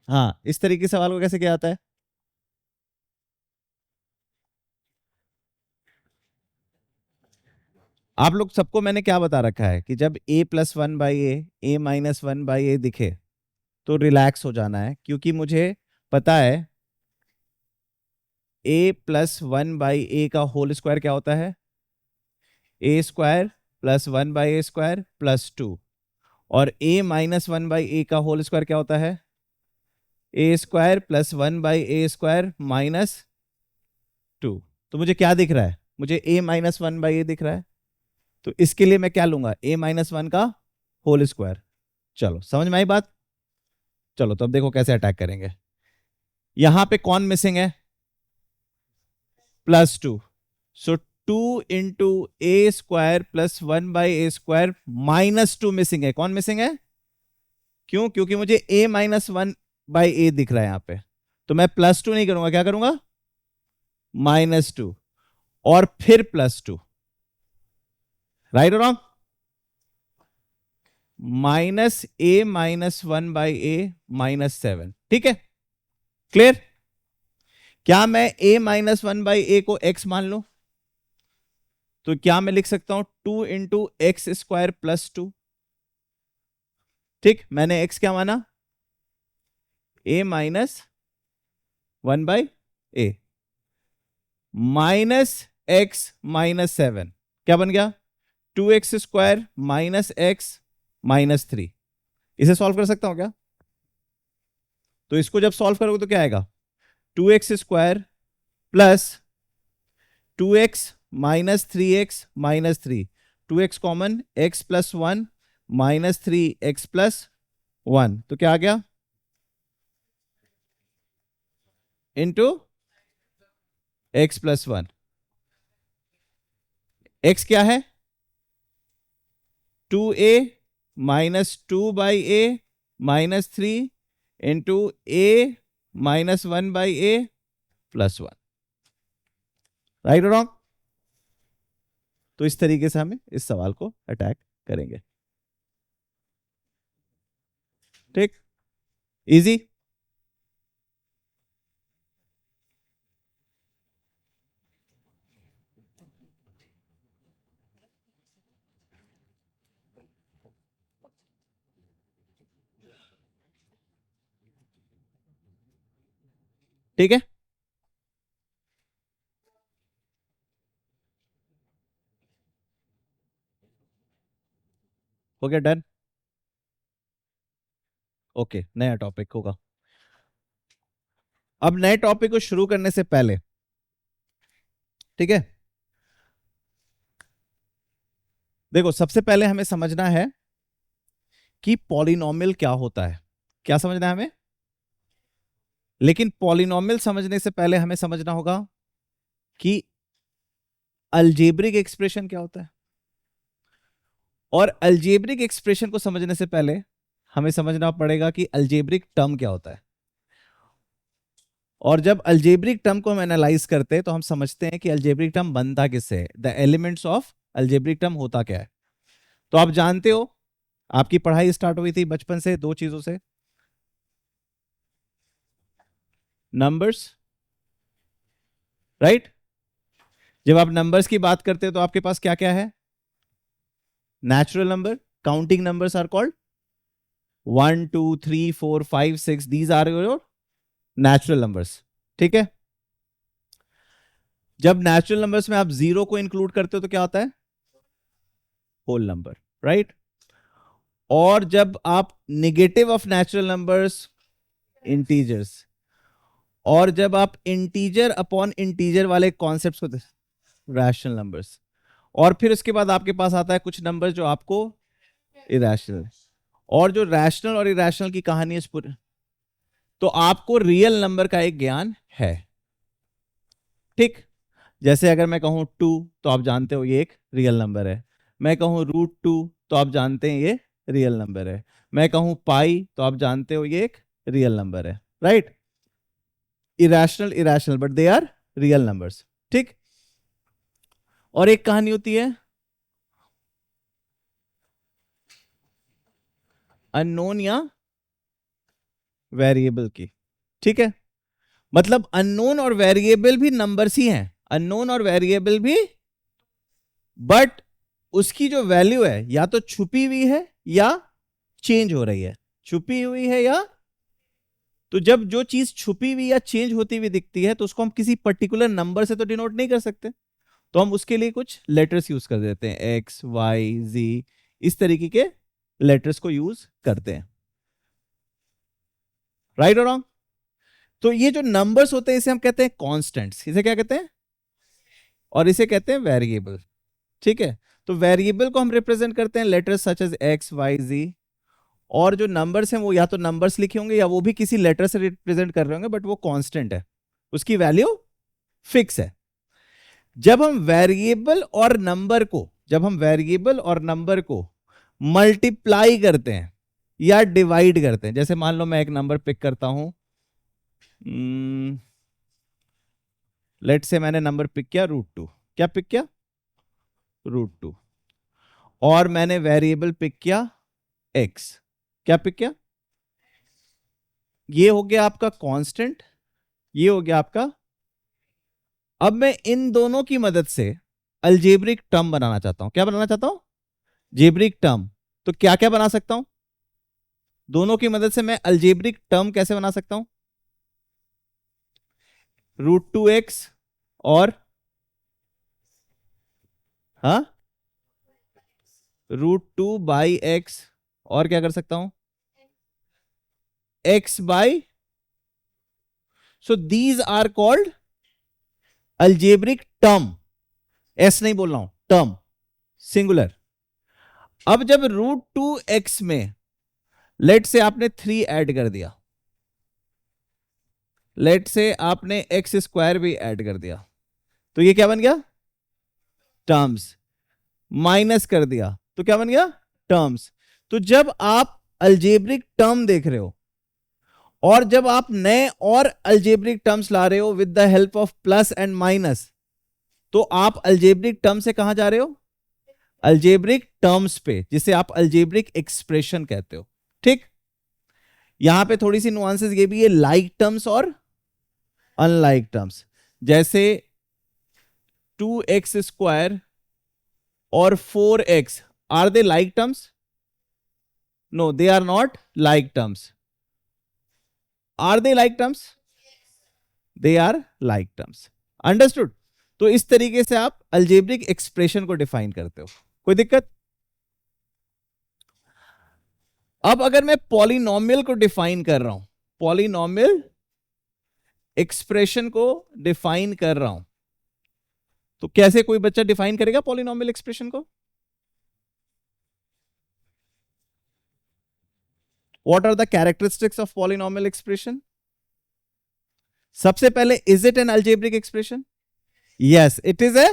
हाँ, इस तरीके के सवाल को कैसे किया जाता है? आप लोग सबको मैंने क्या बता रखा है कि जब a+1 बाई ए -1 बाई ए दिखे तो रिलैक्स हो जाना है, क्योंकि मुझे पता है a+1 बाई ए का होल स्क्वायर क्या होता है? a² +1 by a² +2। और a-1 बाई ए का होल स्क्वायर क्या होता है? a² +1 by a² -2। तो मुझे क्या दिख रहा है? मुझे a-1 बाई ए दिख रहा है, तो इसके लिए मैं क्या लूंगा? a-1 का होल स्क्वायर। चलो समझ में आई बात? चलो तो अब देखो कैसे अटैक करेंगे। यहां पे कौन मिसिंग है? +2। सो 2 × a² +1 बाई a² -2 मिसिंग है। कौन मिसिंग है? क्यों? क्योंकि मुझे a-1 बाई ए दिख रहा है यहां पे, तो मैं +2 नहीं करूंगा, क्या करूंगा? -2 और फिर +2। राइट और रॉन्ग? -a-1 by a -7। ठीक है, क्लियर? क्या मैं a-1 बाई ए को x मान लूं? तो क्या मैं लिख सकता हूं 2 × x² +2? ठीक, मैंने x क्या माना? a-1 बाई ए -x -7 क्या बन गया? 2x² -x -3। इसे सॉल्व कर सकता हूं क्या? तो इसको जब सॉल्व करोगे तो क्या आएगा? 2x² +2x -3x -3, 2x common, x +1 -3x +1, तो क्या आ गया? Into x +1। x क्या है? 2a -2 by a -3 into a -1 by a +1। Right और रॉन्ग? तो इस तरीके से हमें इस सवाल को अटैक करेंगे। ठीक, इजी। ठीक है, हो गया, डन। ओके, नया टॉपिक होगा। अब नए टॉपिक को शुरू करने से पहले, ठीक है, देखो सबसे पहले हमें समझना है कि पॉलिनॉमियल क्या होता है। क्या समझना है हमें? लेकिन पॉलिनॉमियल समझने से पहले हमें समझना होगा कि अलजेब्रिक एक्सप्रेशन क्या होता है। और अलजेब्रिक एक्सप्रेशन को समझने से पहले हमें समझना पड़ेगा कि अलजेब्रिक टर्म क्या होता है। और जब अलजेब्रिक टर्म को हम एनालाइज करते हैं तो हम समझते हैं कि अलजेब्रिक टर्म बनता किससे है, the elements of algebraic term होता क्या है। तो आप जानते हो, आपकी पढ़ाई स्टार्ट हुई थी बचपन से दो चीजों से, नंबर्स, राइट? जब आप नंबर्स की बात करते हो तो आपके पास क्या क्या है? Natural number, counting numbers are called 1 2 3 4 5 6, these are your natural numbers. ठीक है, जब नेचुरल नंबर्स में आप जीरो को इंक्लूड करते हो तो क्या होता है? Whole number, right? और जब आप negative of natural numbers, integers. और जब आप इंटीजर अपॉन इंटीजर वाले कॉन्सेप्ट्स को, रैशनल नंबर्स। और फिर उसके बाद आपके पास आता है कुछ नंबर जो आपको इरेशनल। और जो रैशनल और इरेशनल की कहानी है पूरी, तो आपको रियल नंबर का एक ज्ञान है। ठीक, जैसे अगर मैं कहूं 2 तो आप जानते हो ये एक रियल नंबर है। मैं कहूं √2 तो आप जानते हैं ये रियल नंबर है। मैं कहूं पाई तो आप जानते हो ये एक रियल नंबर है, right? Irrational irrational but they are real numbers. ठीक, और एक कहानी होती है अननोन या वेरिएबल की, ठीक है। मतलब अननोन और वेरिएबल भी नंबर्स ही हैं, अननोन और वेरिएबल भी, बट उसकी जो वैल्यू है या तो छुपी हुई है या चेंज हो रही है, छुपी हुई है या, तो जब जो चीज छुपी हुई या चेंज होती हुई दिखती है तो उसको हम किसी पर्टिकुलर नंबर से तो डिनोट नहीं कर सकते, तो हम उसके लिए कुछ लेटर्स यूज कर देते हैं, एक्स वाई जी, इस तरीके के लेटर्स को यूज करते हैं, राइट और रॉन्ग। तो ये जो नंबर्स होते हैं इसे हम कहते हैं कॉन्स्टेंट्स, इसे क्या कहते हैं, और इसे कहते हैं वेरिएबल, ठीक है। तो वेरिएबल को हम रिप्रेजेंट करते हैं letters such as x y z, और जो नंबर्स हैं वो या तो नंबर्स लिखे होंगे या वो भी किसी लेटर से रिप्रेजेंट कर रहे होंगे, बट वो कांस्टेंट है, उसकी वैल्यू फिक्स है। जब हम वेरिएबल और नंबर को, जब हम वेरिएबल और नंबर को मल्टीप्लाई करते हैं या डिवाइड करते हैं, जैसे मान लो मैं एक नंबर पिक करता हूं, लेट से मैंने नंबर पिक किया √2, क्या पिक किया, √2, और मैंने वेरिएबल पिक किया x, क्या पिक किया, ये हो गया आपका कांस्टेंट, ये हो गया आपका। अब मैं इन दोनों की मदद से अलजेब्रिक टर्म बनाना चाहता हूं, क्या बनाना चाहता हूं, जेब्रिक टर्म। तो क्या क्या बना सकता हूं, दोनों की मदद से मैं अलजेब्रिक टर्म कैसे बना सकता हूं, √2x और हाँ √2/x, और क्या कर सकता हूं, x by, so these are called algebraic term, s नहीं बोल रहा हूं, टर्म सिंगुलर। अब जब √2x में लेट से आपने 3 ऐड कर दिया, लेट से आपने x² भी ऐड कर दिया, तो ये क्या बन गया, टर्म्स। माइनस कर दिया तो क्या बन गया, टर्म्स। तो जब आप अलजेब्रिक टर्म देख रहे हो और जब आप नए और अलजेब्रिक टर्म्स ला रहे हो with the help of plus and minus, तो आप अलजेब्रिक टर्म से कहां जा रहे हो, अलजेब्रिक टर्म्स पे, जिसे आप अलजेब्रिक एक्सप्रेशन कहते हो, ठीक। यहां पे थोड़ी सी नुआंसेस ये भी है, लाइक टर्म्स और अनलाइक टर्म्स, जैसे 2x² और 4x, are they like terms, no they are not like terms, are they like terms, they are like terms, understood. तो इस तरीके से आप अलजेब्रिक एक्सप्रेशन को डिफाइन करते हो, कोई दिक्कत। अब अगर मैं पॉलिनोमियल को डिफाइन कर रहा हूं, पॉलिनोमियल एक्सप्रेशन को डिफाइन कर रहा हूं, तो कैसे कोई बच्चा डिफाइन करेगा पॉलिनोमियल एक्सप्रेशन को, what are the characteristics of polynomial expression. सबसे पहले, is it an algebraic expression, yes it is a,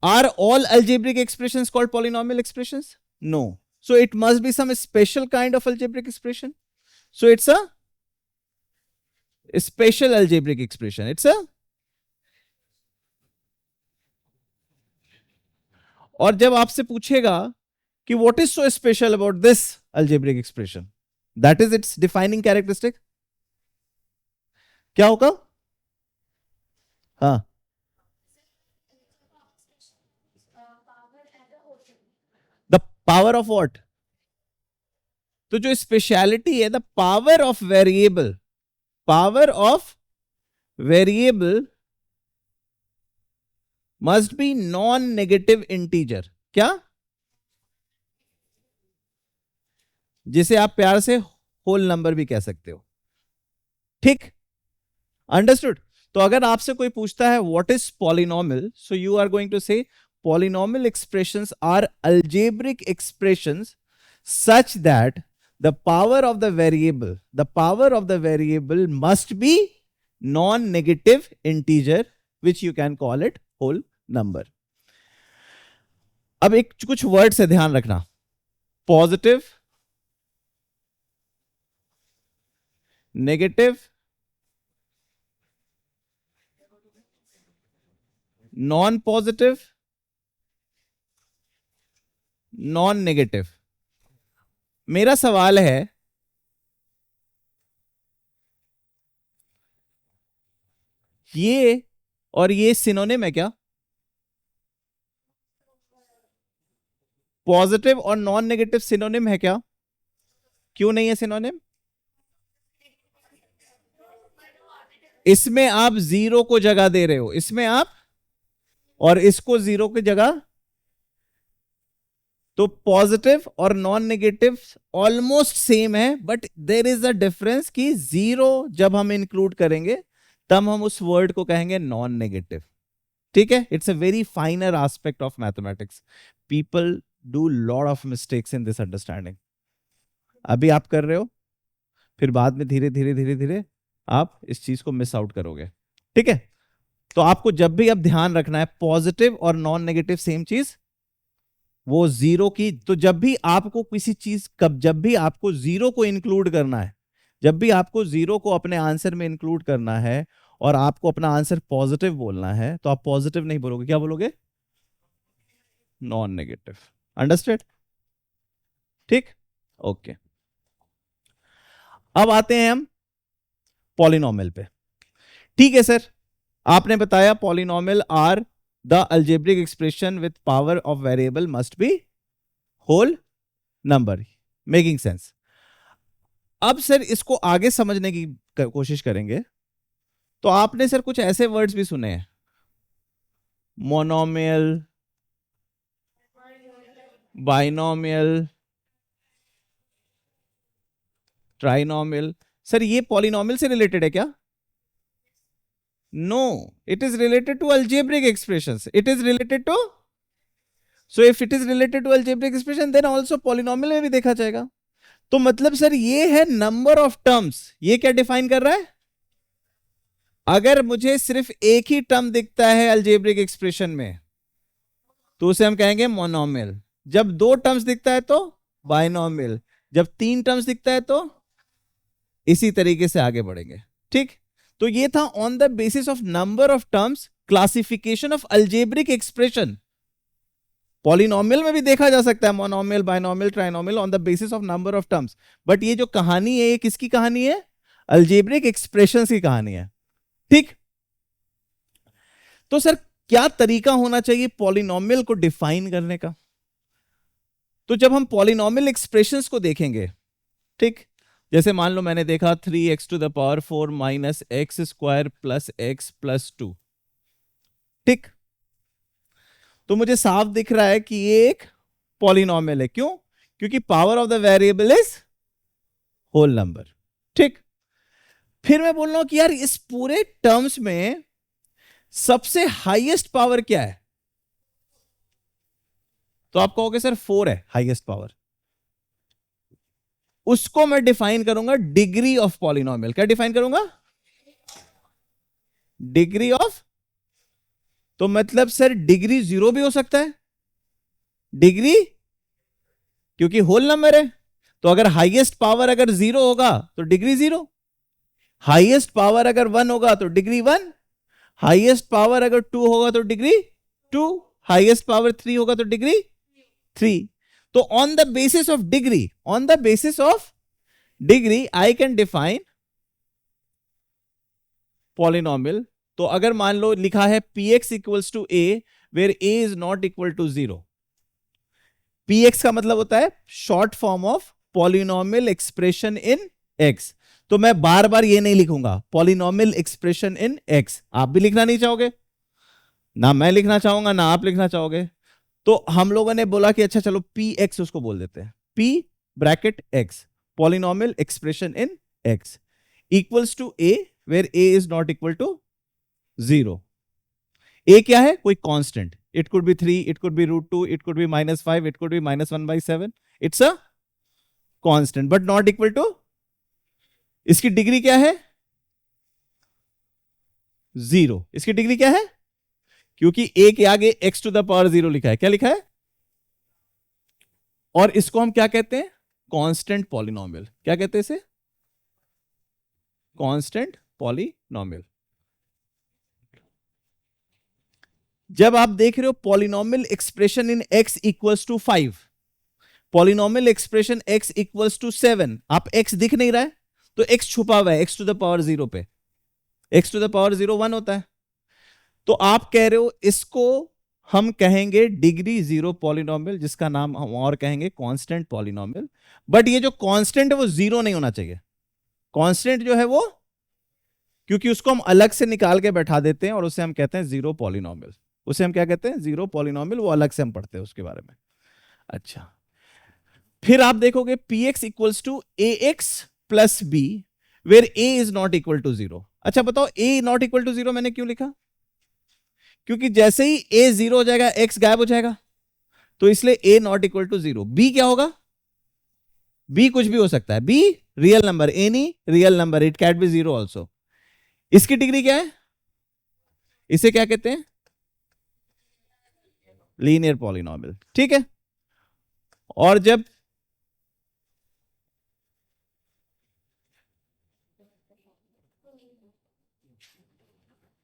are all algebraic expressions called polynomial expressions, no, so it must be some special kind of algebraic expression, so it's a special algebraic expression, it's a, और जब आपसे पूछेगा कि what is so special about this algebraic expression, that is its defining characteristic, क्या होगा, हाँ, the power of what, तो जो स्पेशलिटी है, the power of variable, power of variable must B non negative integer, क्या, जिसे आप प्यार से होल नंबर भी कह सकते हो, ठीक, अंडरस्टूड। तो अगर आपसे कोई पूछता है what is polynomial, so you are going to say polynomial expressions are algebraic expressions such that the power of the variable must be non-negative integer, which you can call it whole number. अब एक कुछ word से ध्यान रखना, positive, negative, non positive, non negative. मेरा सवाल है ये और ये सिनोनिम है क्या? पॉजिटिव और नॉन नेगेटिव सिनोनिम है क्या? क्यों नहीं है सिनोनिम? इसमें आप जीरो को जगह दे रहे हो, इसमें आप, और इसको जीरो की जगह। तो पॉजिटिव और नॉन नेगेटिव ऑलमोस्ट सेम है, but there is a difference कि जीरो जब हम इंक्लूड करेंगे तब हम उस वर्ड को कहेंगे नॉन नेगेटिव। ठीक है, it's a very फाइनर aspect of mathematics. People do lot of mistakes in this understanding. अभी आप कर रहे हो, फिर बाद में धीरे धीरे धीरे धीरे आप इस चीज को मिस आउट करोगे। ठीक है, तो आपको जब भी अब ध्यान रखना है, पॉजिटिव और नॉन नेगेटिव सेम चीज, वो जीरो की, तो जब भी आपको किसी चीज, कब जब भी आपको जीरो को इंक्लूड करना है, जब भी आपको जीरो को अपने आंसर में इंक्लूड करना है और आपको अपना आंसर पॉजिटिव बोलना है, तो आप पॉजिटिव नहीं बोलोगे, क्या बोलोगे? Non negative. अंडरस्टैंड? ठीक, ओके। अब आते हैं हम पॉलिनोमियल पे। ठीक है सर, आपने बताया polynomial are the algebraic expression with power of variable must be whole number, making sense. अब सर इसको आगे समझने की कोशिश करेंगे, तो आपने सर कुछ ऐसे वर्ड्स भी सुने हैं, मोनोमियल, बाइनोमियल, ट्राइनोमियल। सर ये पॉलिनोमियल से रिलेटेड है क्या? No, it is related to algebraic expressions, it is related to, so if it is related to algebraic expression then also polynomial में भी देखा जाएगा। तो मतलब सर ये है नंबर ऑफ टर्म्स, ये क्या डिफाइन कर रहा है? अगर मुझे सिर्फ एक ही टर्म दिखता है अलजेब्रिक एक्सप्रेशन में तो उसे हम कहेंगे मोनोमियल, जब दो टर्म्स दिखता है तो बाइनोमियल, जब तीन टर्म्स दिखता है तो, इसी तरीके से आगे बढ़ेंगे। ठीक, तो ये था on the basis of number of terms classification of algebraic expression. Polynomial में भी देखा जा सकता है monomial, binomial, trinomial on the basis of number of terms, but ये जो कहानी है ये किसकी कहानी है? अलजेब्रिक एक्सप्रेशंस की कहानी है। ठीक, तो सर क्या तरीका होना चाहिए पॉलिनोमियल को डिफाइन करने का? तो जब हम पॉलिनोमियल एक्सप्रेशंस को देखेंगे, ठीक, जैसे मान लो मैंने देखा 3x to the power 4 minus x square plus x plus 2, ठीक, तो मुझे साफ दिख रहा है कि ये एक पॉलिनोमियल है। क्यों? क्योंकि power of the variable is whole number. ठीक, फिर मैं बोल रहा हूं कि यार इस पूरे टर्म्स में सबसे हाईएस्ट पावर क्या है? तो आप कहोगे सर 4 है हाईएस्ट पावर। उसको मैं डिफाइन करूंगा डिग्री ऑफ पॉलिनोमियल। क्या डिफाइन करूंगा? डिग्री ऑफ, तो मतलब सर डिग्री 0 भी हो सकता है, डिग्री, क्योंकि होल नंबर है। तो अगर हाईएस्ट पावर अगर 0 होगा तो डिग्री 0, हाईएस्ट पावर अगर 1 होगा तो डिग्री 1, हाईएस्ट पावर अगर 2 होगा तो डिग्री 2, हाईएस्ट पावर 3 होगा तो डिग्री 3। तो on the basis of degree, on the basis of degree I can define polynomial. तो अगर मान लो लिखा है px equals to a where a is not equal to 0, px का मतलब होता है short form of polynomial expression in x। तो मैं बार बार ये नहीं लिखूंगा पॉलिनोमियल एक्सप्रेशन इन x, आप भी लिखना नहीं चाहोगे, ना मैं लिखना चाहूंगा ना आप लिखना चाहोगे। तो हम लोगों ने बोला कि अच्छा चलो px उसको बोल देते हैं, p bracket x polynomial expression in x equals to a where a is not equal to 0। a क्या है? कोई constant, it could be 3, it could be √2, it could be -5, it could be -1/7, it's a constant but not equal to, इसकी degree क्या है? 0। इसकी degree क्या है? क्योंकि a के आगे x टू द पावर 0 लिखा है। क्या लिखा है? और इसको हम क्या कहते हैं? Constant polynomial. क्या कहते हैं इसे? Constant polynomial. जब आप देख रहे हो polynomial expression in x equals to 5, polynomial expression x equals to 7, आप x दिख नहीं रहा है तो x छुपा हुआ है x टू द पावर 0 पे। एक्स टू द पावर 0 1 होता है। तो आप कह रहे हो इसको हम कहेंगे डिग्री 0 पॉलिनोमियल, जिसका नाम हम और कहेंगे कांस्टेंट पॉलिनोमियल। बट ये जो कांस्टेंट है वो 0 नहीं होना चाहिए। कांस्टेंट जो है वो, क्योंकि उसको हम अलग से निकाल के बैठा देते हैं और उसे हम कहते हैं 0 पॉलिनोमियल। उसे हम क्या कहते हैं? 0 पॉलिनोमियल। वो अलग से हम पढ़ते हैं उसके बारे में। अच्छा, फिर आप देखोगे p x equals to a x plus b where a is not equal to 0। अच्छा बताओ, ए नॉट इक्वल टू 0 मैंने क्यों लिखा? क्योंकि जैसे ही ए 0 हो जाएगा एक्स गायब हो जाएगा, तो इसलिए ए नॉट इक्वल टू 0। बी क्या होगा? बी कुछ भी हो सकता है। Be real number, any real number, it can be 0 also. इसकी डिग्री क्या है? इसे क्या कहते हैं? Linear polynomial. ठीक है। और जब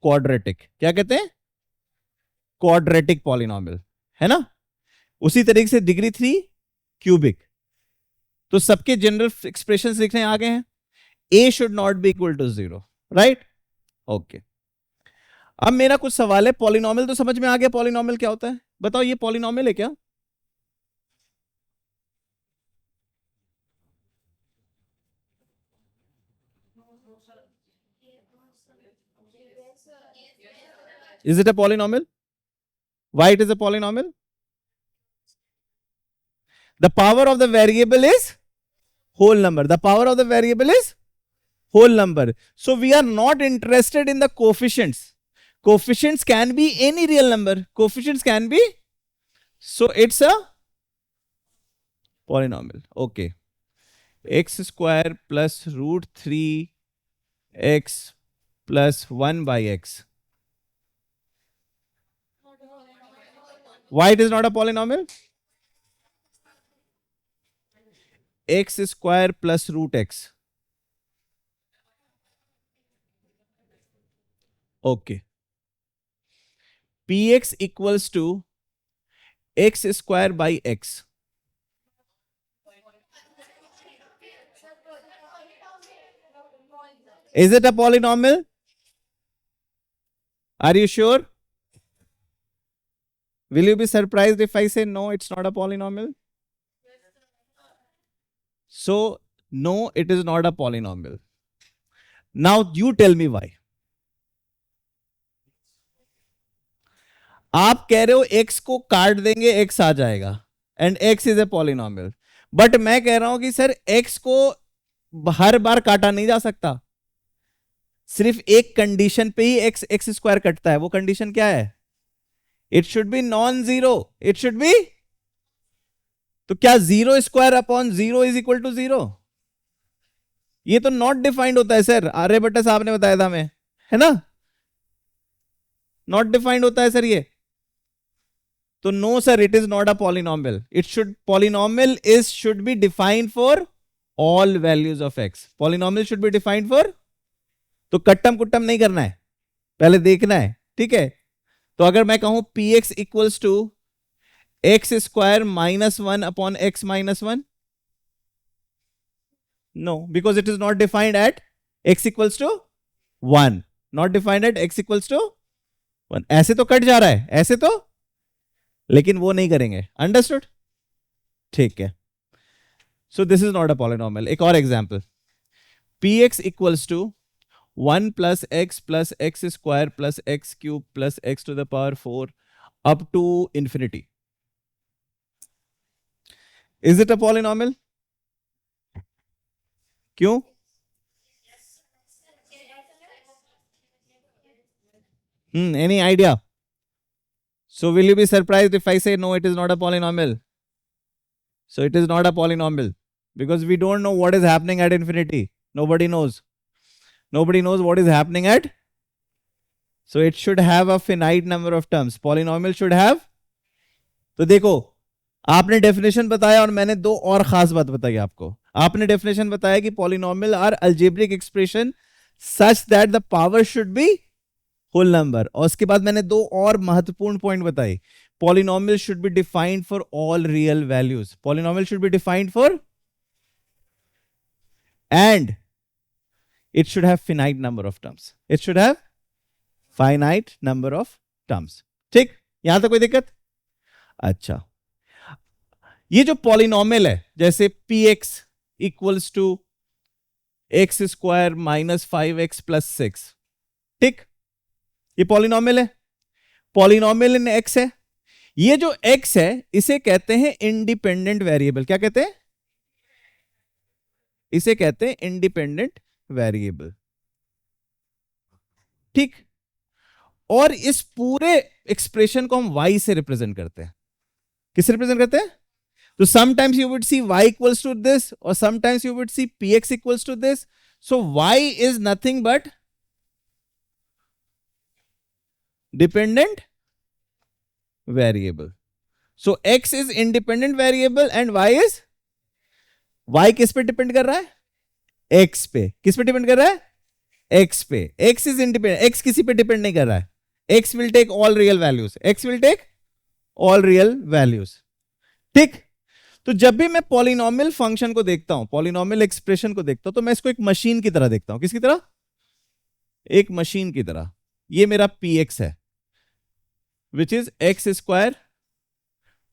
क्वाड्रेटिक, क्या कहते हैं? क्वाड्रेटिक पॉलिनोमियल, है ना? उसी तरीके से डिग्री 3 क्यूबिक। तो सबके जनरल एक्सप्रेशंस लिखने आ गए हैं। A should not be equal to 0, right? Okay. अब मेरा कुछ सवाल है। पॉलिनोमियल तो समझ में आ गया, पॉलिनोमियल क्या होता है? बताओ ये पॉलिनोमियल है क्या? Is it a polynomial? Why it is a polynomial? The power of the variable is whole number. The power of the variable is whole number. So we are not interested in the coefficients. Coefficients can be any real number. Coefficients can be. So it's a polynomial. Okay. X square plus root 3 x plus 1 by x. Why it is not a polynomial? X square plus root x. Okay. Px equals to x square by x. Is it a polynomial? Are you sure? Will you be surprised if I say no, it's not a polynomial? So, no, it is not a polynomial. Now, you tell me why. आप कह रहे हो x को काट देंगे x आ जाएगा and x is a polynomial. But मैं कह रहा हूं कि सर x को हर बार काटा नहीं जा सकता। सिर्फ एक कंडीशन पे ही x स्क्वायर कटता है। वो कंडीशन क्या है? It should be non zero. It should be. तो क्या 0 square upon 0 is equal to 0? ये तो नॉट डिफाइंड होता है सर। आर्यभट्ट साहब ने बताया था हमें, है ना? नॉट डिफाइंड होता है सर ये। तो no sir, it is not a polynomial. It should, polynomial is should be defined for all values of x. Polynomial should be defined for. तो कट्टम कुट्टम नहीं करना है, पहले देखना है। ठीक है। तो अगर मैं कहूं p x equals to x square minus 1 upon x minus 1, no, because it is not defined at x equals to 1। Not defined at x equals to 1। ऐसे तो कट जा रहा है, ऐसे तो, लेकिन वो नहीं करेंगे। अंडरस्टूड? ठीक है। So this is not a polynomial. एक और example, P x equals to 1 plus x square plus x cube plus x to the power 4 up to infinity. Is it a polynomial? क्यों? Any idea? So will you be surprised if I say no, it is not a polynomial? So it is not a polynomial because we don't know what is happening at infinity. Nobody knows. Nobody knows what is happening at. So it should have a finite number of terms. Polynomial should have. तो देखो, आपने definition बताया और मैंने दो और खास बात बताई आपको। आपने डेफिनेशन बताया कि polynomial are algebraic expression such that the power should be whole number. और उसके बाद मैंने दो और महत्वपूर्ण पॉइंट बताए। Polynomial should be defined for all real values. Polynomial should be defined for, and it should have finite number of terms. It should have finite number of terms. ठीक, यहां तक कोई दिक्कत? अच्छा, ये जो पॉलिनोमियल है जैसे px equals to x square minus 5x plus 6, ठीक, ये पॉलिनोमियल है, पॉलिनोमियल इन x है. ये जो x है इसे कहते हैं इंडिपेंडेंट वेरिएबल. क्या कहते हैं? इसे कहते हैं इंडिपेंडेंट वेरिएबल. ठीक, और इस पूरे एक्सप्रेशन को हम y से रिप्रेजेंट करते हैं. किससे रिप्रेजेंट करते हैं? तो sometimes you would see y equals to this और sometimes you would see px equals to this. So y is nothing but dependent variable. So x is independent variable and y is, y किस पे depend कर रहा है? x पे. किस पे depend कर रहा है? x पे. x इज इंडिपेंडेंट, x किसी पे डिपेंड नहीं कर रहा है. x will take all real values. x will take all real values. ठीक, तो जब भी मैं पॉलिनोमियल फंक्शन को देखता हूं, पॉलिनोमियल एक्सप्रेशन को देखता हूं, तो मैं इसको एक मशीन की तरह देखता हूं. किसकी तरह? एक मशीन की तरह. ये मेरा px है which is x square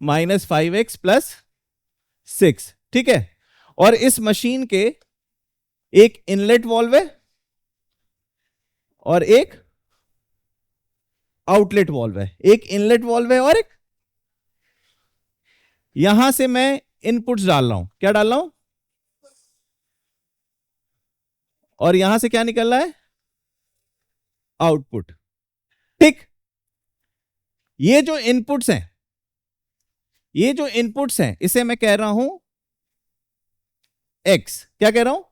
minus 5x plus 6. ठीक है, और इस मशीन के एक इनलेट वॉल्व है और एक आउटलेट वॉल्व है. एक इनलेट वॉल्व है और एक, यहां से मैं इनपुट्स डाल रहा हूं. क्या डाल रहा हूं? और यहां से क्या निकल रहा है? आउटपुट. ठीक, ये जो इनपुट्स हैं, ये जो इनपुट्स हैं इसे मैं कह रहा हूं x. क्या कह रहा हूं?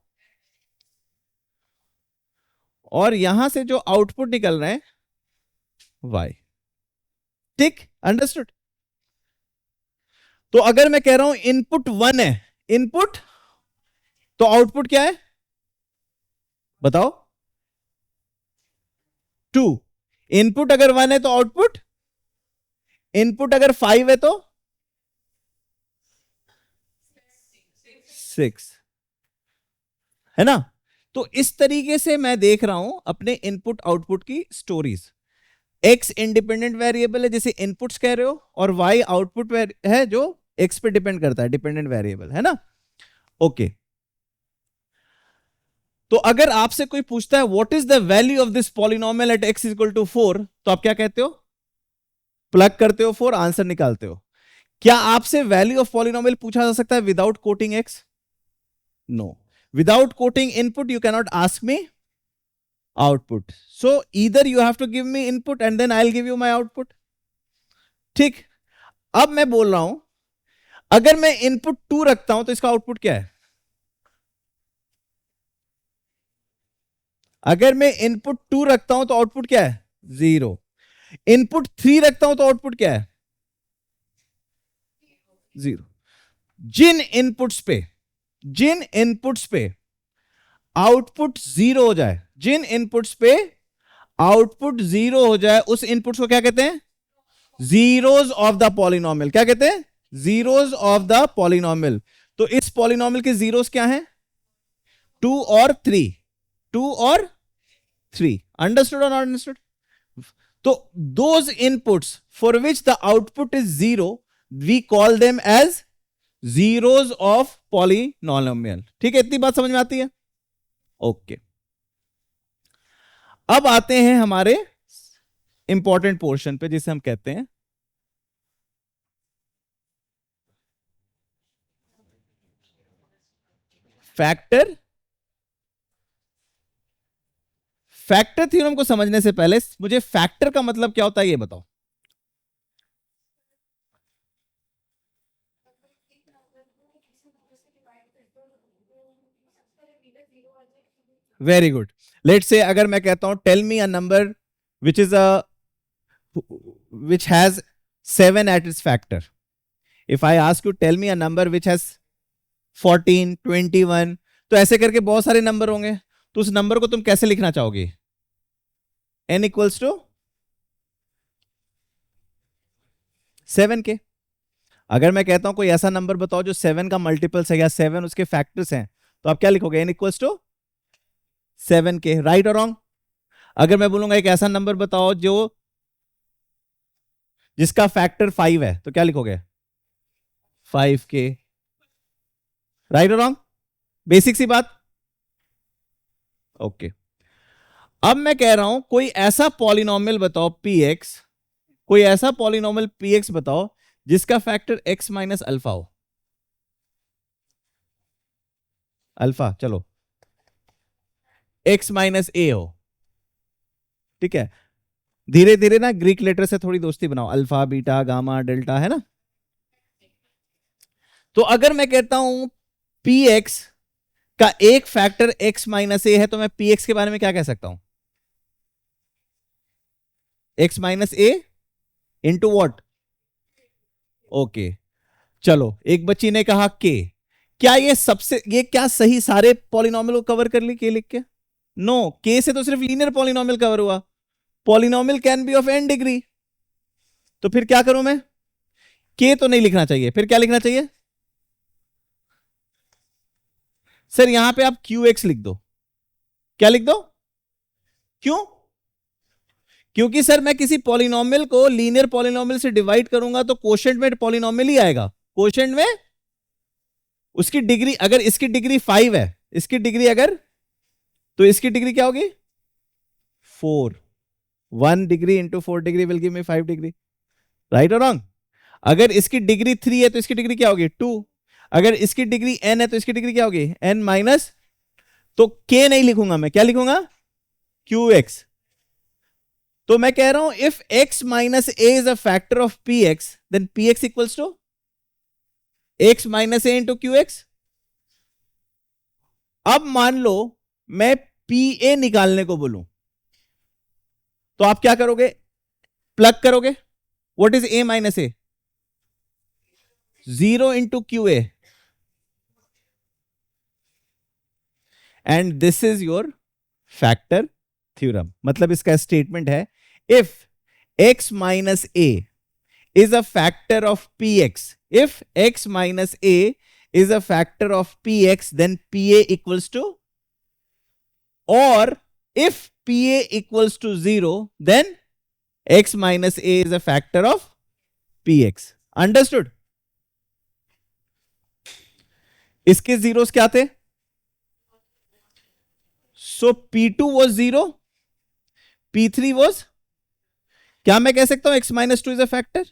और यहां से जो आउटपुट निकल रहे हैं y. ठीक, अंडरस्टूड? तो अगर मैं कह रहा हूं इनपुट 1 है, इनपुट, तो आउटपुट क्या है? बताओ. 2. इनपुट अगर 1 है तो आउटपुट, इनपुट अगर 5 है तो 6, है ना? तो इस तरीके से मैं देख रहा हूं अपने इनपुट आउटपुट की स्टोरीज. x इंडिपेंडेंट वेरिएबल है जिसे इनपुट्स कह रहे हो, और y आउटपुट है जो x पे डिपेंड करता है, डिपेंडेंट वेरिएबल, है ना? ओके, तो अगर आपसे कोई पूछता है what is the value of this polynomial at x equal to 4, तो आप क्या कहते हो? प्लग करते हो 4, आंसर निकालते हो. क्या आपसे वैल्यू ऑफ पॉलिनोमियल पूछा जा सकता है without quoting x? No. Without quoting input you cannot ask me output. So either you have to give me input and then I will give you my output. ठीक, अब मैं बोल रहा हूं अगर मैं इनपुट 2 रखता हूं तो इसका आउटपुट क्या है? अगर मैं इनपुट 2 रखता हूं तो आउटपुट क्या है? 0. इनपुट 3 रखता हूं तो आउटपुट क्या है? 0. जिन इनपुट्स पे आउटपुट 0 हो जाए, जिन इनपुट्स पे आउटपुट 0 हो जाए, उस इनपुट्स को क्या कहते हैं? Zeros of the polynomial. क्या कहते हैं? Zeros of the polynomial. तो इस पॉलिनोमियल के जीरोस क्या हैं? 2 और 3. 2 और 3. अंडरस्टूड और नॉट अंडरस्टूड? तो those inputs for which the output is 0 we call them as zeros of polynomial. ठीक है, इतनी बात समझ में आती है? ओके, अब आते हैं हमारे इंपॉर्टेंट पोर्शन पे जिसे हम कहते हैं फैक्टर. फैक्टर थ्योरम को समझने से पहले मुझे फैक्टर का मतलब क्या होता है ये बताओ. Very good. लेट्स से अगर मैं कहता हूं tell me a number which is which has 7 at its factor. If I ask you tell me a number which has 14, 21, तो ऐसे करके बहुत सारे नंबर होंगे. तो उस नंबर को तुम कैसे लिखना चाहोगे? n इक्वल्स टू 7 के. अगर मैं कहता हूं कोई ऐसा नंबर बताओ जो 7 का मल्टीपल्स है या 7 उसके फैक्टर्स हैं, तो आप क्या लिखोगे? n equals to 7k, right और रॉन्ग? अगर मैं बोलूंगा एक ऐसा नंबर बताओ जो जिसका फैक्टर 5 है, तो क्या लिखोगे? 5k, राइट और रॉन्ग? बेसिक सी बात। ओके, अब मैं कह रहा हूं कोई ऐसा पॉलिनोमियल बताओ px, कोई ऐसा पॉलिनोमियल px बताओ जिसका फैक्टर x माइनस अल्फा हो। अल्फा, चलो x माइनस ए हो, ठीक है। धीरे धीरे ना ग्रीक लेटर से थोड़ी दोस्ती बनाओ, अल्फा बीटा गामा डेल्टा, है ना। तो अगर मैं कहता हूं px का एक फैक्टर x माइनस ए है, तो मैं px के बारे में क्या कह सकता हूं? x minus a into what? Okay, चलो एक बच्ची ने कहा k, क्या ये क्या सही सारे पॉलिनोमियल को कवर कर ली k लिख के? नो, k से तो सिर्फ लीनियर पॉलिनोमियल कवर हुआ। Polynomial can be of n degree, तो फिर क्या करूं मैं? k तो नहीं लिखना चाहिए, फिर क्या लिखना चाहिए? सर यहां पे आप qx लिख दो। क्या लिख दो? क्यों? क्योंकि सर मैं किसी पॉलिनोमियल को लीनियर पॉलिनोमियल से डिवाइड करूंगा तो कोशेंट में पॉलिनोमियल ही आएगा। कोशेंट में उसकी डिग्री, अगर इसकी डिग्री 5 है, इसकी डिग्री अगर, तो इसकी डिग्री क्या होगी? 4। 1 degree into 4 degree will give me 5 degree, right और रॉन्ग? अगर इसकी डिग्री 3 है तो इसकी डिग्री क्या होगी? 2। अगर इसकी डिग्री n है तो इसकी डिग्री क्या होगी? n माइनस, तो k नहीं लिखूंगा मैं, क्या लिखूंगा? qx। तो मैं कह रहा हूं if x minus a is a factor of px, then px equals to x minus a into qx। अब मान लो मैं pa निकालने को बोलूं, तो आप क्या करोगे? प्लग करोगे। What is a minus a? 0 into qa, and this is your factor theorem. मतलब इसका स्टेटमेंट है if x minus a is a factor of px, if x minus a is a factor of px, then pa equals to, or if pa equals to 0, then x minus a is a factor of px. Understood? इसके zeros क्या थे? So p2 was 0, p3 was, क्या मैं कह सकता हूं x minus 2 is a factor?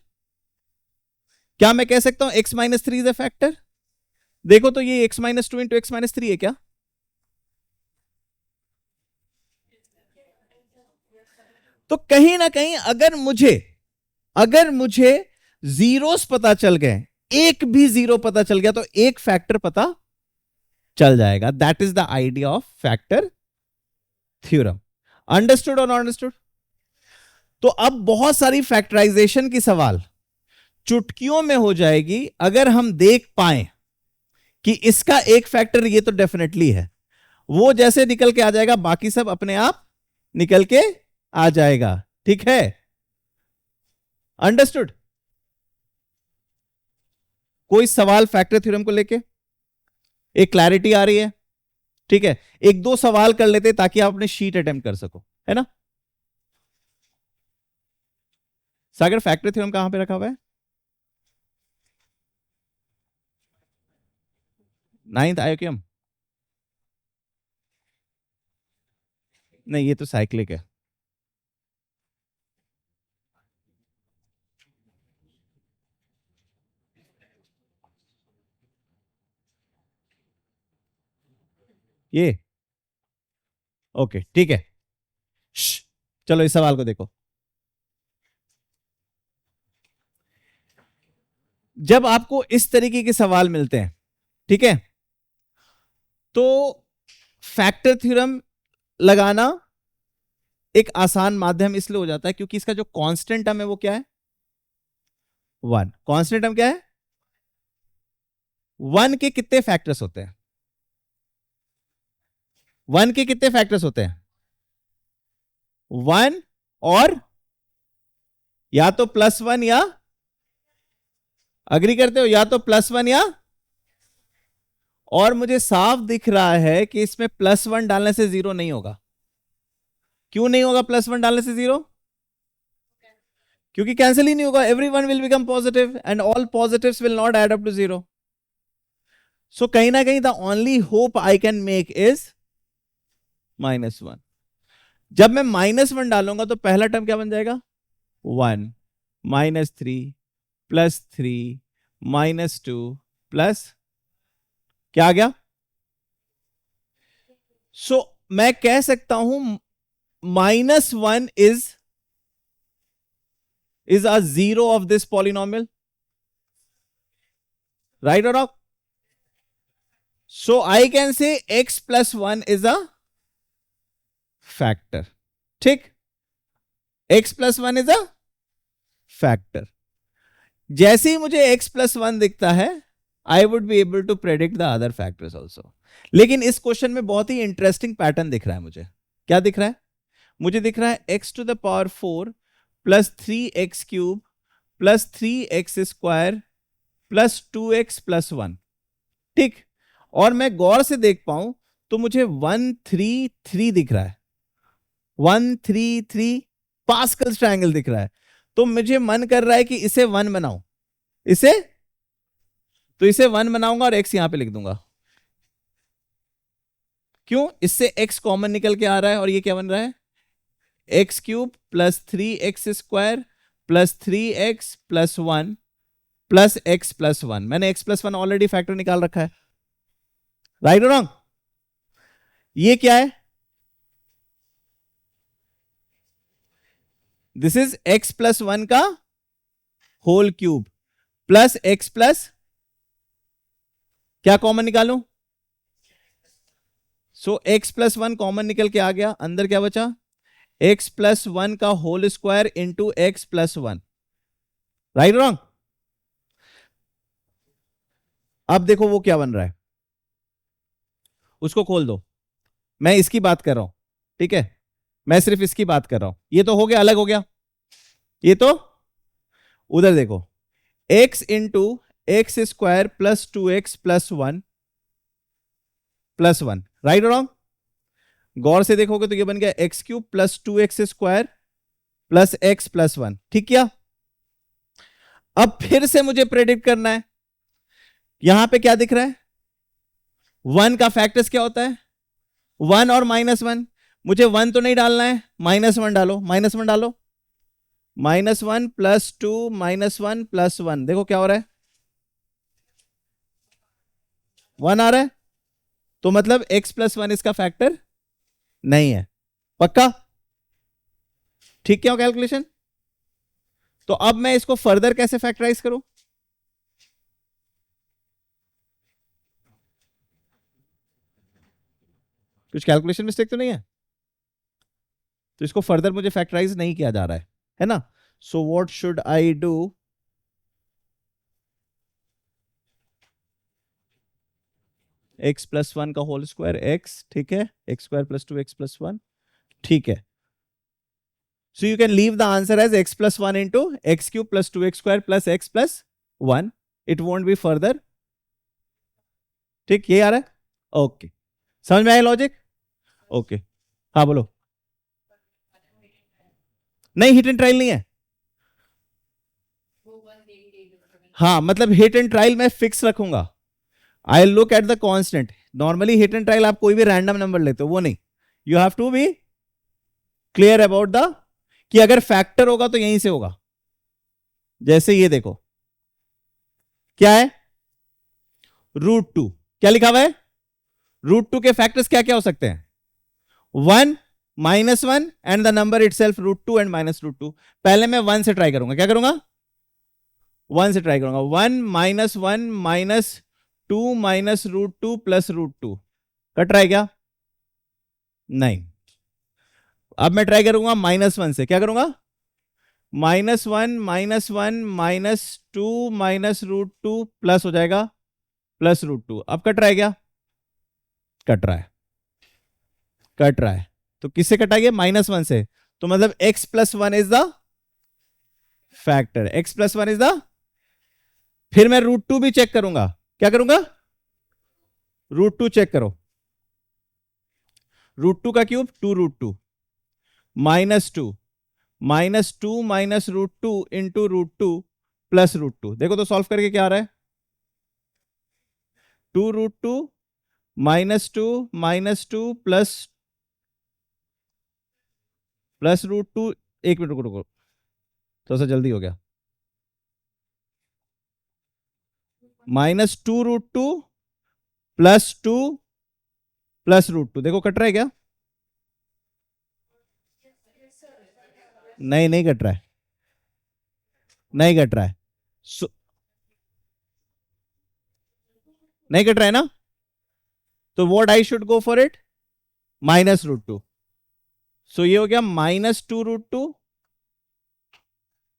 क्या मैं कह सकता हूं x minus 3 is a factor? देखो तो ये x minus 2 into x minus 3 है क्या? तो कहीं ना कहीं अगर मुझे जीरोस पता चल गए, एक भी जीरो पता चल गया, तो एक फैक्टर पता चल जाएगा। That is the idea of factor theorem. Understood और नॉट अंडरस्टूड? तो अब बहुत सारी फैक्टराइजेशन की सवाल चुटकियों में हो जाएगी अगर हम देख पाए कि इसका एक फैक्टर ये तो डेफिनेटली है, वो जैसे निकल के आ जाएगा बाकी सब अपने आप निकल के आ जाएगा। ठीक है, अंडरस्टूड? कोई सवाल फैक्टर थ्योरम को लेके? एक क्लैरिटी आ रही है? ठीक है, एक दो सवाल कर लेते ताकि आप अपने शीट अटेम्प्ट कर सको, है ना। सागर फैक्टर थ्योरम कहां पे रखा हुआ है? 9th आयोक्यम? नहीं, ये तो साइक्लिक है। ये ओके, ठीक है। चलो इस सवाल को देखो। जब आपको इस तरीके के सवाल मिलते हैं, ठीक है, तो फैक्टर थ्योरम लगाना एक आसान माध्यम इसलिए हो जाता है क्योंकि इसका जो कांस्टेंट टर्म है वो क्या है? 1। कांस्टेंट टर्म क्या है? 1 के कितने फैक्टर्स होते हैं? 1 के कितने फैक्टर्स होते हैं? 1 और या तो +1 या, अग्री करते हो, या तो +1 या, और मुझे साफ दिख रहा है कि इसमें +1 डालने से 0 नहीं होगा। क्यों नहीं होगा +1 डालने से 0? क्योंकि कैंसिल ही नहीं होगा, everyone will become positive and all positives will not add up to 0। So कहीं ना कहीं the only hope I can make is -1। जब मैं -1 डालूंगा तो पहला टर्म क्या बन जाएगा? 1 -3 +3 -2 प्लस क्या आ गया? सो मैं कह सकता हूं -1 is a zero of this polynomial, right or wrong? So I can say x plus 1 is a factor. ठीक, x plus 1 is a factor. जैसे ही मुझे x plus 1 दिखता है I would be able to predict the other factors also. लेकिन इस question में बहुत ही interesting pattern दिख रहा है मुझे। क्या दिख रहा है? मुझे दिख रहा है x to the power 4 plus 3x cube plus 3x square plus 2x plus 1। ठीक, और मैं गौर से देख पाऊं तो मुझे 133 दिख रहा है, 133 पास्कल ट्रायंगल दिख रहा है। तो मुझे मन कर रहा है कि इसे 1 बनाऊं, इसे 1 बनाऊंगा और x यहां पे लिख दूंगा। क्यों? इससे x कॉमन निकल के आ रहा है और ये क्या बन रहा है? x cube plus 3x square plus 3x plus 1 plus x plus 1। मैंने x प्लस 1 ऑलरेडी फैक्टर निकाल रखा है, राइट और रॉन्ग? ये क्या है? दिस इज x प्लस 1 का whole cube plus x plus क्या कॉमन निकालूं? सो x प्लस 1 कॉमन निकल के आ गया, अंदर क्या बचा? x प्लस 1 का whole square into x plus 1, right और रॉन्ग? अब देखो वो क्या बन रहा है, उसको खोल दो। मैं इसकी बात कर रहा हूं, ठीक है, मैं सिर्फ इसकी बात कर रहा हूं। ये तो हो गया, अलग हो गया। ये तो उधर देखो, x into x square plus 2x plus 1 plus 1, right और रॉन्ग? गौर से देखोगे तो ये बन गया x cube plus 2x square plus x plus 1। ठीक किया? अब फिर से मुझे प्रेडिक्ट करना है, यहां पे क्या दिख रहा है? 1 का फैक्टर्स क्या होता है? 1 और -1। मुझे 1 तो नहीं डालना है, -1 डालो, -1 डालो, -1 प्लस 2 -1 प्लस 1। देखो क्या हो रहा है? 1 आ रहा है, तो मतलब x प्लस 1 इसका फैक्टर नहीं है। पक्का? ठीक क्या हो कैलकुलेशन? तो अब मैं इसको फर्दर कैसे फैक्टराइज करूं? कुछ कैलकुलेशन मिस्टेक तो नहीं है? तो इसको फर्दर मुझे फैक्टराइज नहीं किया जा रहा है ना? So what should I do? x plus 1 का होल स्क्वायर x, ठीक है, x square plus 2x plus 1, ठीक है। So you can leave the answer as x plus 1 into x cube plus 2x square plus x plus 1. It won't be further. ठीक, ये आ रहा है? Okay, समझ में आया लॉजिक? ओके, हाँ बोलो। नहीं, हिट एंड ट्रायल नहीं है। हाँ, मतलब हिट एंड ट्रायल मैं फिक्स रखूंगा। I look at the constant. Normally hit and trial आप कोई भी रैंडम नंबर लेते हो, वो नहीं। You have to be clear about the कि अगर फैक्टर होगा तो यहीं से होगा। जैसे ये देखो क्या है, √2। क्या लिखा हुआ है? √2 के फैक्टर्स क्या क्या हो सकते हैं? 1 -1 and the number itself √2 and -√2। पहले मैं 1 से ट्राई करूंगा। क्या करूंगा? 1 से ट्राई करूंगा। 1 -1 -2 -√2 प्लस √2 कट रहा है क्या? नहीं। अब मैं ट्राई करूंगा -1 से। क्या करूंगा? -1 -1 -2 -√2 प्लस हो जाएगा प्लस √2। अब कट रहा है क्या? कट रहा है, कट रहा है। तो किससे कटाइए? -1 से। तो मतलब x plus 1 is the factor, x plus 1 is the. फिर मैं √2 भी चेक करूंगा। क्या करूंगा? √2 चेक करो, √2 का क्यूब 2√2 -2 -2 माइनस √2 इंटू √2 प्लस √2। देखो तो सॉल्व करके क्या आ रहा है, 2√2 -2 -2 प्लस √2। एक मिनट रुको रुको, थोड़ा सा जल्दी हो गया, -2√2 +2 प्लस √2। देखो कट रहा है क्या, नहीं कट रहा है, नहीं कट रहा है, नहीं कट रहा है ना, तो what I should go for it, -√2। सो ये हो गया -2√2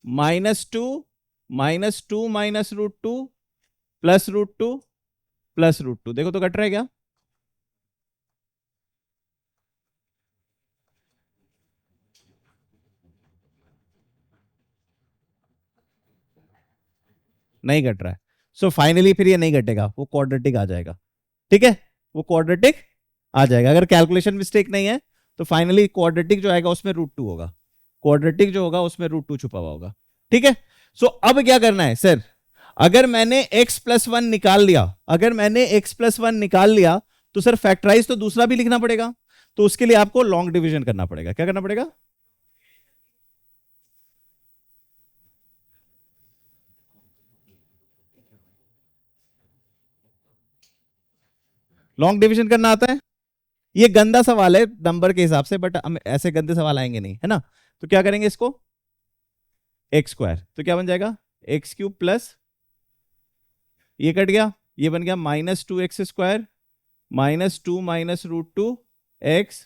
-2 -2 माइनस √2 प्लस √2 प्लस √2। देखो तो कट रहा है क्या, नहीं कट रहा है। सो फाइनली फिर ये नहीं कटेगा, वो क्वाड्रेटिक आ जाएगा, ठीक है, वो क्वाड्रेटिक आ जाएगा। अगर कैलकुलेशन मिस्टेक नहीं है तो फाइनली क्वाड्रेटिक जो आएगा उसमें √2 होगा, क्वाड्रेटिक जो होगा उसमें √2 छुपा हुआ होगा, ठीक है। सो अब क्या करना है सर, अगर मैंने x+1 निकाल लिया, अगर मैंने x+1 निकाल लिया तो सर फैक्टराइज तो दूसरा भी लिखना पड़ेगा, तो उसके लिए आपको लॉन्ग डिवीजन करना पड़ेगा। क्या करना पड़ेगा, लॉन्ग डिवीजन करना आता है। ये गंदा सवाल है नंबर के हिसाब से, बट हम ऐसे गंदे सवाल आएंगे नहीं, है ना। तो क्या करेंगे इसको, x², तो क्या बन जाएगा x³ प्लस, ये कट गया, ये बन गया -2x² -2 माइनस √2 x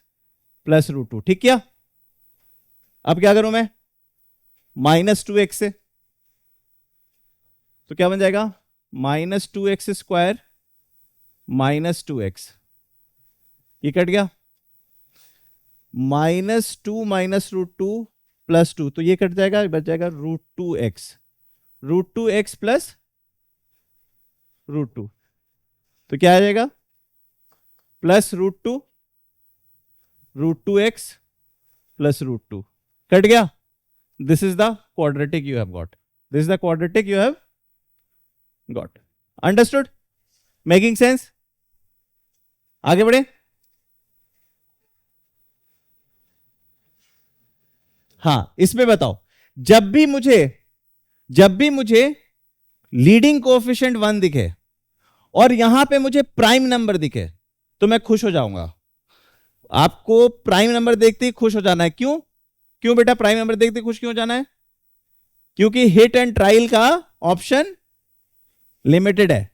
प्लस √2, ठीक किया। अब क्या करूं मैं, -2x से, तो क्या बन जाएगा -2x² -2x, ये कट गया, -2 माइनस √2 प्लस 2, तो ये कट जाएगा, बच जाएगा √2x प्लस √2, तो क्या आ जाएगा +√2 √2x प्लस √2, कट गया। This is the quadratic you have got, this is the quadratic you have got. Understood, making sense, आगे बढ़े। हाँ इसमें बताओ, जब भी मुझे लीडिंग कोएफिशिएंट 1 दिखे और यहां पे मुझे प्राइम नंबर दिखे तो मैं खुश हो जाऊंगा। आपको प्राइम नंबर देखते ही खुश हो जाना है, क्यों, क्यों बेटा प्राइम नंबर देखते ही खुश क्यों हो जाना है, क्योंकि हिट एंड ट्रायल का ऑप्शन लिमिटेड है,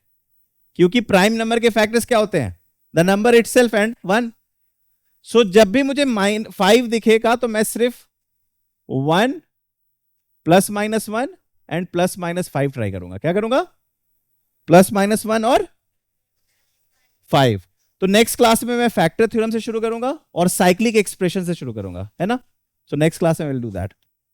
क्योंकि प्राइम नंबर के फैक्टर्स क्या होते हैं, द नंबर इटसेल्फ एंड 1। सो जब भी मुझे -5 दिखेगा तो मैं सिर्फ 1 +-1 एंड +-5 ट्राई करूंगा। क्या करूंगा, +-1 और 5। तो नेक्स्ट क्लास में मैं फैक्टर थ्योरम से शुरू करूंगा और साइक्लिक एक्सप्रेशन से शुरू करूंगा, है ना। सो नेक्स्ट क्लास में विल डू दैट।